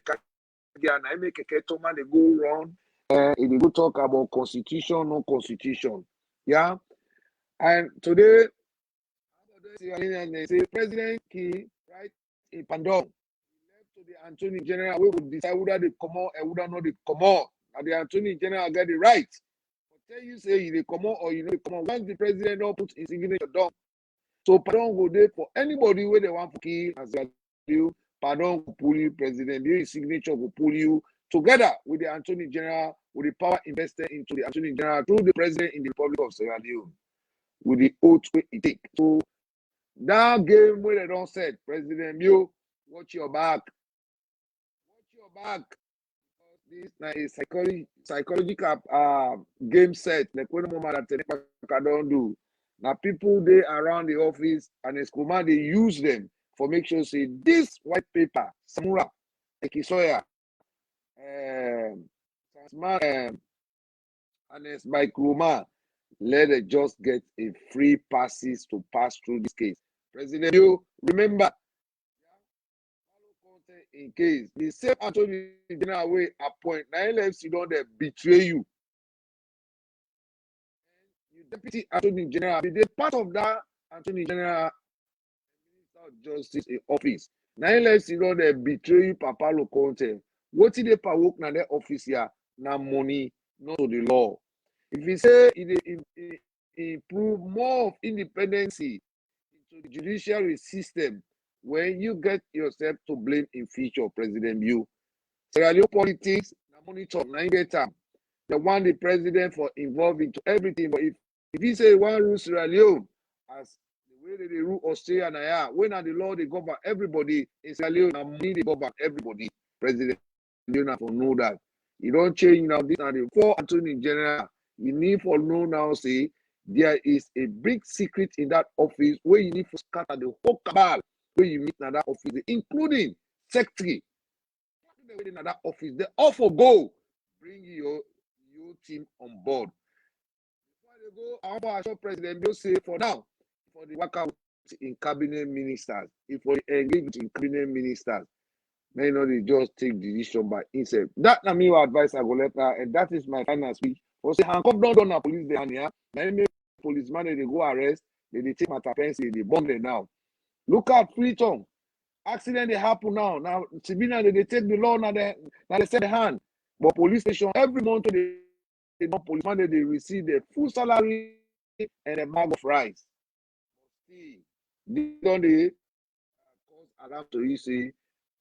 and I make a man they go wrong and they go talk about constitution, no constitution. Yeah. And today they say President Key right in Pandong left to the Attorney General we would decide whether they come out and whether not they come out. And the Attorney General get it right. But tell you say they come out or you know they come out. Once the president don't put his signature down. So pardon go there for anybody where they want to kill as you, pardon will pull you, president, his signature will pull you together with the Attorney General, with the power invested into the Attorney General through the president in the Republic of Sierra Leone, with the oath it take. So that game where they don't said, President Mio, watch your back. Watch your back. This is a psychological game set, like when moment that don't do. Now people they around the office and the school man they use them for make sure say this white paper, Samura, Ekisoya, and it's by Kruma, let it just get a free passes to pass through this case. President, you remember in case the same Attorney General way appoint 9 LFC don't they betray you. Deputy Attorney General, be part of that Attorney General, Minister of Justice in office. Now let's they betray Papa Loconte. What did they work na their office here? Na money, not to the law. If you say it improve more of independency into the judiciary system, when you get yourself to blame in future, President Bill. Sierra Leone politics, na monitor, na get time. They want the president for involved into everything. But if he say one rule Sierra Leone as the way they rule Australia na yeah, when are the law they govern everybody in Sierra Leone, na money they govern everybody. President Leone for know that. You don't change now. This are the four attorney general. You need for know now say there is a big secret in that office where you need to scatter the whole cabal where you meet in that office, including secretary. In that office, they offer go bring your team on board. Before they go, I want to assure President Bill say for now, for the workout in cabinet ministers, if we engage in cabinet ministers, may not they just take decision by himself. That na me advice I go let her, and that is my final speech. For say handcuff don't na police there here. Many policeman they go arrest, they take my pencil, they bomb them now. Look at Freetown. Accident they happen now. Now civilian they take the law now they set the hand. But police station every month they don't policeman they receive the full salary and a bag of rice. See, this don't they cause alarm to you say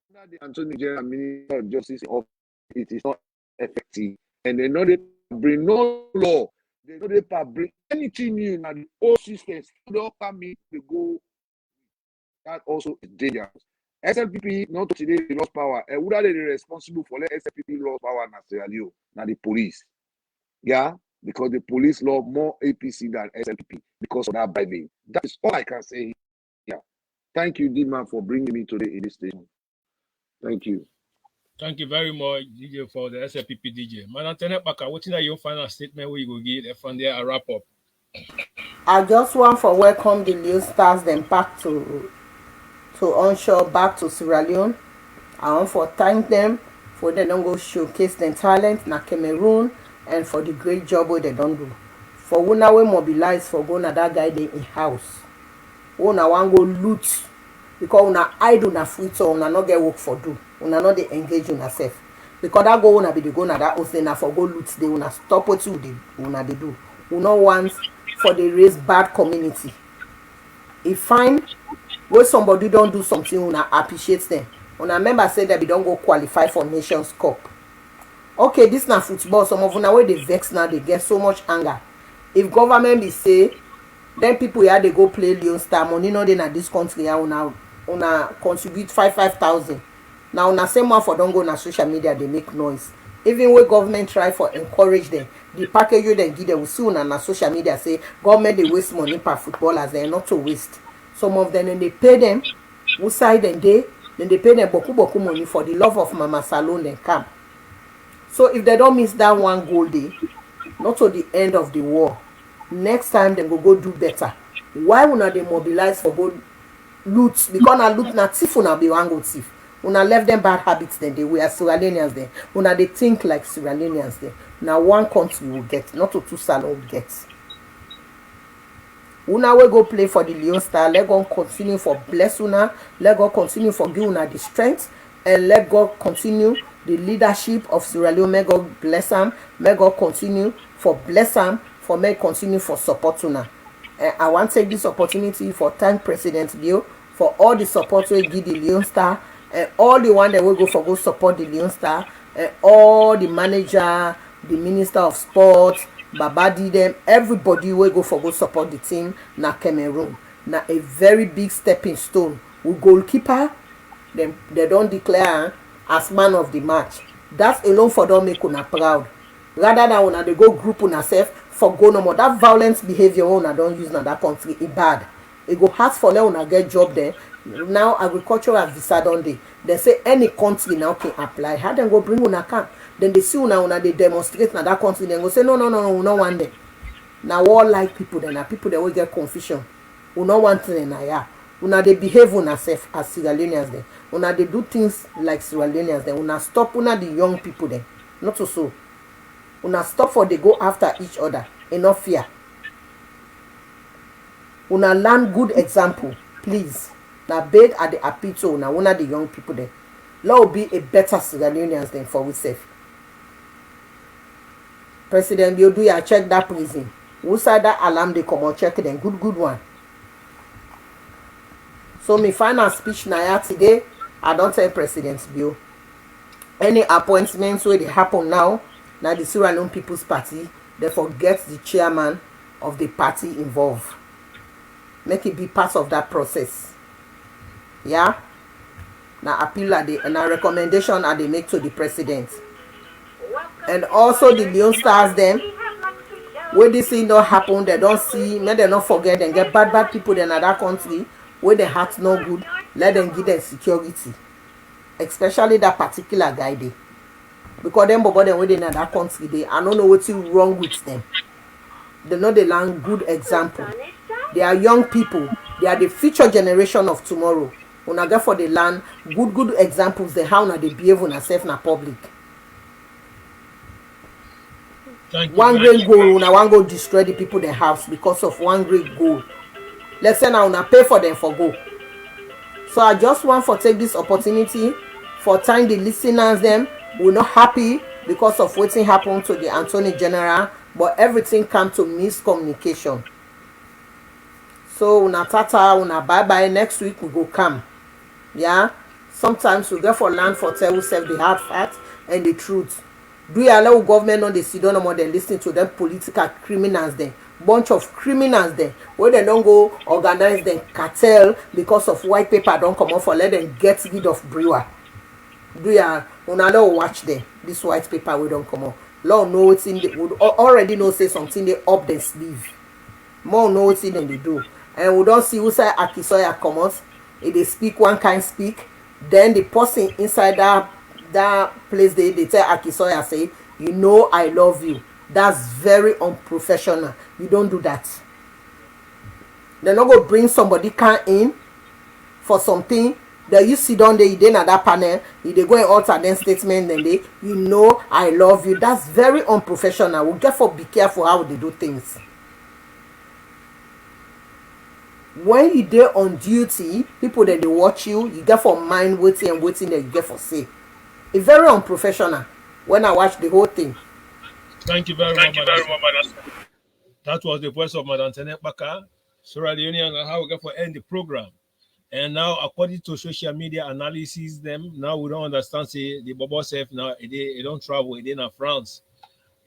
under the Attorney General Minister of Justice office, it is not effective. And they know they bring no law. They know they bring anything new now the old system still don't come in to go. That also is dangerous. SLPP not today they lost power. And who are they responsible for let SLPP lost power in Sierra Leone? Now the police. Yeah, because the police love more APC than SLPP because of that bribing. That is all I can say. Yeah. Thank you, D-Man, for bringing me today in this station. Thank you. Thank you very much, DJ, for the SLPP DJ. Madam Tenepaka, what's your final statement where you go get from there a wrap up? I just want to welcome the new stars then back to onshore, back to Sierra Leone. I want to thank them for they don't go showcase their talent na Cameroon and for the great job what they don't do. For una we mobilize for go na that guy they in house. Una want go loot because una idle na free so una not get work for do. Una not they engage una self. Because that go una be the go na that also na for go loot they una stop what you una they do. Una want for the raise bad community. If fine when somebody don't do something una appreciate them. Una member say that we don't go qualify for Nations Cup. Okay, this na football. Some of una where they vex now they get so much anger. If government be say then people here they go play Leon Star money no they na this country here una contribute 5,000. Now una same one for don't go na social media they make noise. Even when government try for encourage them, the package you then give them will see una na social media say government they waste money per footballers they are not to waste. Some of them then they pay them who side and then they pay them boku money for the love of Mama Salon and come. So if they don't miss that one goal day, not to the end of the war, next time they go do better. Why would not they mobilize for go loot? Because na loot na thief una be one go thief. Una left them bad habits then they were Sierra Leoneans then. Una they think like Sierra Leoneans then. Now one country will get, not to two salon will get. Una will go play for the Leon Star. Let God continue for bless una. Let God continue for give una the strength. And let God continue the leadership of Sierra Leone. May God bless them. May God continue for bless them. For may continue for support una. And I want to take this opportunity for thank President Bill for all the support we give the Leon Star. And all the one that will go for go support the Leon Star. And all the manager, the Minister of Sports, Babadi them, everybody will go for go support the team na Cameroon. Na a very big stepping stone. We goalkeeper, they don't declare as man of the match. That alone for them make una proud. Rather than una they go group una self for go no more. That violent behavior una don't use na that country it bad. It go hard for them una get job there. Now agricultural visa don't they say any country now can apply. How them go bring una camp? Then they see una they demonstrate na that country. Then go say no, we no want them. Now all like people then, people that will get confusion. We no want them na yeah. Una they behave una self as Sierra Leoneans then. Una they do things like Sierra Leoneans then. Una stop una the young people then. Not so. Una stop for they go after each other. Enough fear. Una learn good example, please. Now beg at the apito, now one of the young people there. Law will be a better Sierra Leoneans than for we safe. President Bioduya check that prison. Who said that alarm they come out check them good one. So my final speech now today, I don't tell President Bio. Any appointments where they happen now the Sierra Leone People's Party, they forget the chairman of the party involved. Make it be part of that process. Yeah? Now appeal at the and a recommendation that they make to the president. And also the Leon Stars them. Where this thing don't happen, they don't see, may they not forget and get bad people in other country where their heart's no good, let them give them security. Especially that particular guy there. Because them bobo them within that country they I don't know what's wrong with them. They know they learn good example. They are young people. They are the future generation of tomorrow. When I get for the land, good examples they how now they behave on themselves in public. One great goal, when I want to go destroy the people in the house because of one great goal. Let's say now pay for them for go. So I just want to take this opportunity for time the listeners them. We're not happy because of what happened to the Attorney General, but everything come to miscommunication. So una tata, una bye next week we go come. Yeah? Sometimes we get for land for tell yourself the hard fact and the truth. Do you allow government on the sit down no more than listen to them political criminals then? Bunch of criminals then where they don't go organize them cartel because of white paper don't come off for let them get rid of BEREWA. Do you una don't watch them this white paper we don't come on. Law know what's in the would already know say something they up their sleeve. More know what's in them they do. And we don't see who say Akisoya come out. If they speak one kind speak, then the person inside that place they tell Akisoya say, you know I love you. That's very unprofessional. You don't do that. They're not going to bring somebody can in for something that you sit down there, you then at that panel, if they go and alter their statement, then they, you know I love you. That's very unprofessional. We get for be careful how they do things. When you there on duty, people that they watch you, you get for mind waiting and waiting that you get for say. It's very unprofessional when I watch the whole thing. Thank you very much, Madam. That was the voice of Madam Tenet Baka, Sierra Leone, and how we get for end the program. And now, according to social media analysis, them now we don't understand. Say the Bobo self now they don't travel. They in France,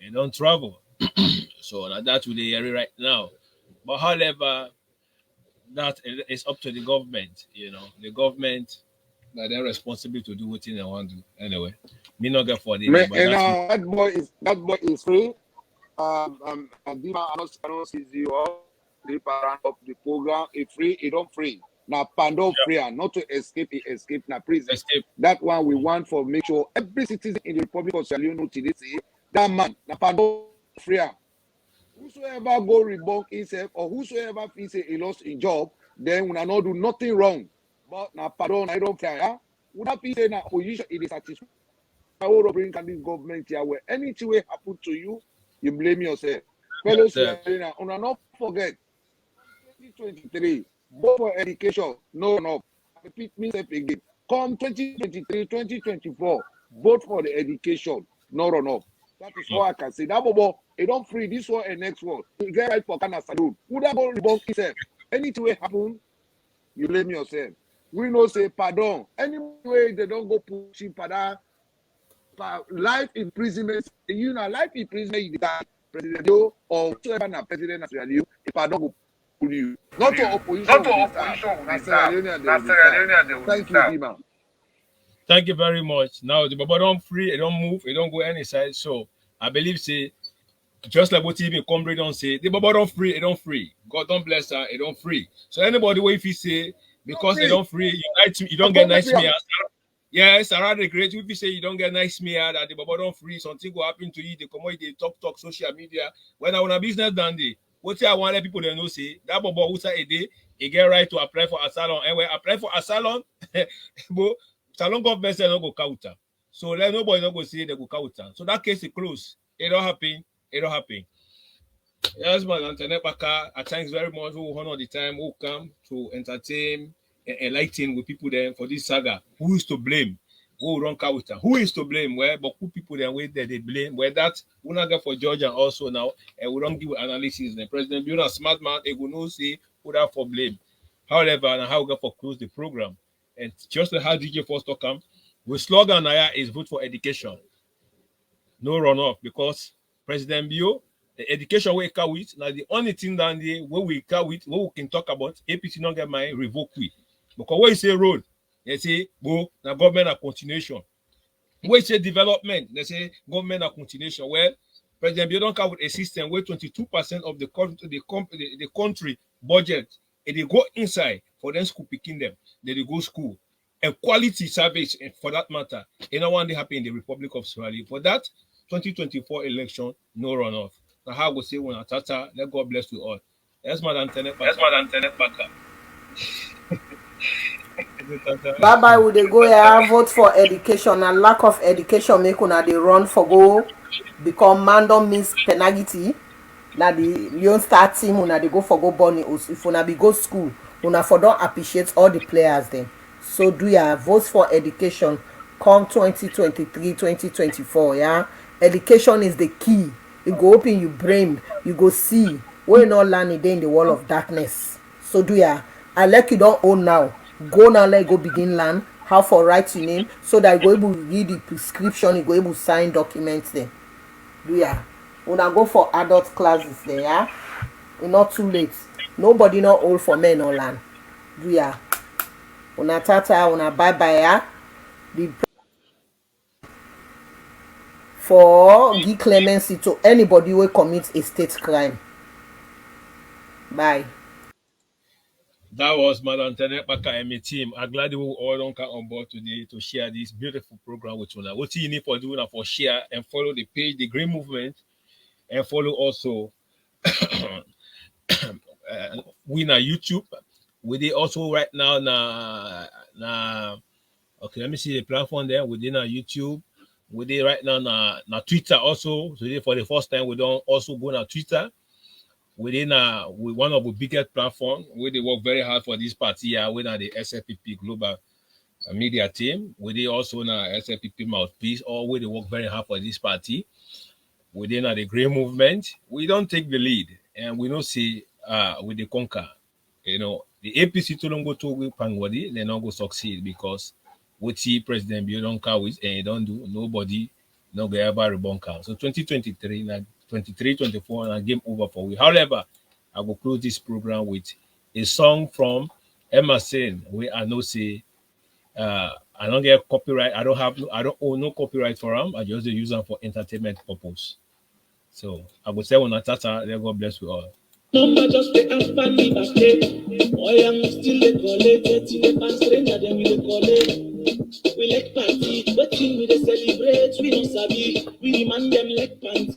they don't travel. So that's what they are right now. But however, that is up to the government. You know, the government that they're responsible to do what they want to do. Anyway, me not get for the. That boy is free. Dima, I don't see you all. The parent of the program, it's free, it don't free. Now, Pando free and not to escape, it escape now prison. Escape. That one we want for make sure every citizen in the Republic of Sierra Leone today say that man, now Pando free. Whosoever go revoke himself or whosoever feels he lost a job, then we not do nothing wrong. But now pardon, I don't care. Yeah? Would that be saying that opposition it is satisfied? I will bring this government here where anything will happen to you, you blame yourself. Fellows, not forget 2023, both for education, no. Repeat myself again. Come 2023, 2024, vote for the education, no run up. That is all I can say. That bobo, it don't free this one and next one. You get right for Kana Salute. Who that go revoke himself? Anything will happen, you blame yourself. We know say pardon. Anyway, they don't go pushing for that. Life imprisonment, you know, life imprisonment is that President Joe or whoever na President of Sierra Leone, if I don't go pull you. Not to opposition. Thank you, Dima. Thank you very much. Now the Baba don't free, it don't move, it don't go any side. So I believe say just like what TV comrade don't say, the Baba don't free, it don't free. God don't bless her, it don't free. So anybody where if you say because it don't free, you don't get nice me. Yes, Sarah the Great. If you say you don't get nice me that the Baba don't free, something will happen to you. They come out, they talk social media. When I want a business done day, what I want people to know say that Baba who say a day, he get right to apply for asylum. And when apply for asylum, but salon government say no go counter. So let nobody not go say they go counter. So that case is closed. It don't happen. It don't happen. Yes, man, Antoinette Baka, at times very much who honor the time, who come to entertain and enlighten with people then for this saga. Who is to blame? Who run car with her? Who is to blame? Where but who people then wait there they blame? Where that we not get for Georgia also now, and we don't give analysis. The president being a smart man, they will not say who that for blame. However, and how we get for close the program. And just like how DJ first talk come, we slogan now is vote for education. No runoff because President Bio, the education we can with now the only thing down there where we can with what we can talk about APC not get my revoke we because what you say road they say go now government a continuation. What you say development they say government a continuation. Well, President Bio don't come with a system where 22% of the country budget and they go inside for them school picking them they go school and quality service for that matter. You know one day happen in the Republic of Sierra Leone. For that 2024 election, no runoff. Now how we say when Tata, let God bless you all. Yes, Madam Tenet Baka. Bye bye. Would they go here vote for education and lack of education make una they run for go become mandom means penalty. Now the Leon Star team una they go for go Bonnie if una be go school una for don't appreciate all the players then. So do ya vote for education come 2023 2024 yeah. Education is the key. You go open your brain, you go see where you not learn it in the world of darkness. So do ya I like you don't own now. Go now let go begin learn how for write your name so that you go able to read the prescription, you go able to sign documents there. Do ya una go for adult classes there yeah. It's not too late. Nobody not old for men or land. Do ya una tata una bye bye yeah. The for give clemency to anybody who commits a state crime. Bye. That was Madam Tenet Baka and my team. I'm glad you all don't come on board today to share this beautiful program with you. What you need for doing now for share and follow the page, the Green Movement, and follow also we na YouTube. We did also right now na okay, let me see the platform there. We did na YouTube. We did right now na Twitter also. Today for the first time we don't also go na Twitter. Within with one of the biggest platforms where they work very hard for this party here, within the SFPP Global Media Team, where they also na SFPP Mouthpiece, or where they work very hard for this party. Within the Green Movement, we don't take the lead, and we don't see with the conquer. You know, the APC to don't go to Pangwadi, they not go succeed because we see President Bio don't car with and don't do nobody no go ever rebunker. So 2023 now. 23, 24, and game over for we. However, I will close this program with a song from Emma Sen, where I know say I don't get copyright. I don't own no copyright for them. I just use them for entertainment purpose. So I will say when I tata, let God bless you all. Number just the alpha me back there. Boy, I'm still a collect, 13 and stranger than we collect. We like party, but we they celebrate, we don't sabi, we demand them like party.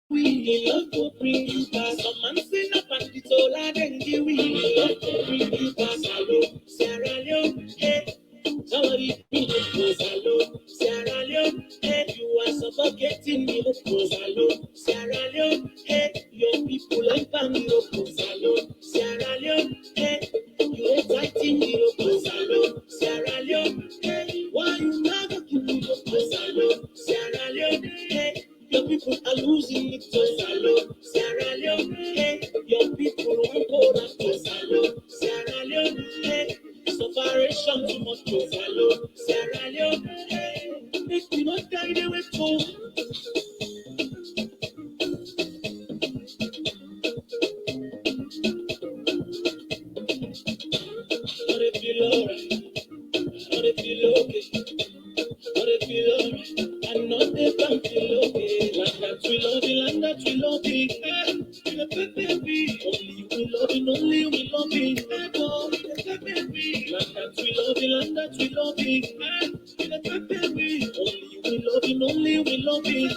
We love to bring you back. Some man say na panditola then we love to bring you back. Hello, Sierra Leone, hey. Somebody bring it close, hello, Sierra Leone, hey. You are suffocating me, close, hello, Sierra Leone, hey. Your people like family, close, hello, Sierra Leone, hey. You exciting me, close, hello, Sierra Leone, hey. Why you never give me close, hello, Sierra Leone, hey. Your people are losing it to Salo, Sierra Leone, hey. Your people won't go down to Salo, Sierra Leone, hey. Separation too much to Salo, Sierra Leone, hey. Make me not die the way to. But if you love it, but if you love it, but if you love it. And not the bank feel okay. Like that we love it, like that we love it. Baby, only we love it, only we love it. Baby, like that we love it, like that we love it. Baby, only we love it, only we love it.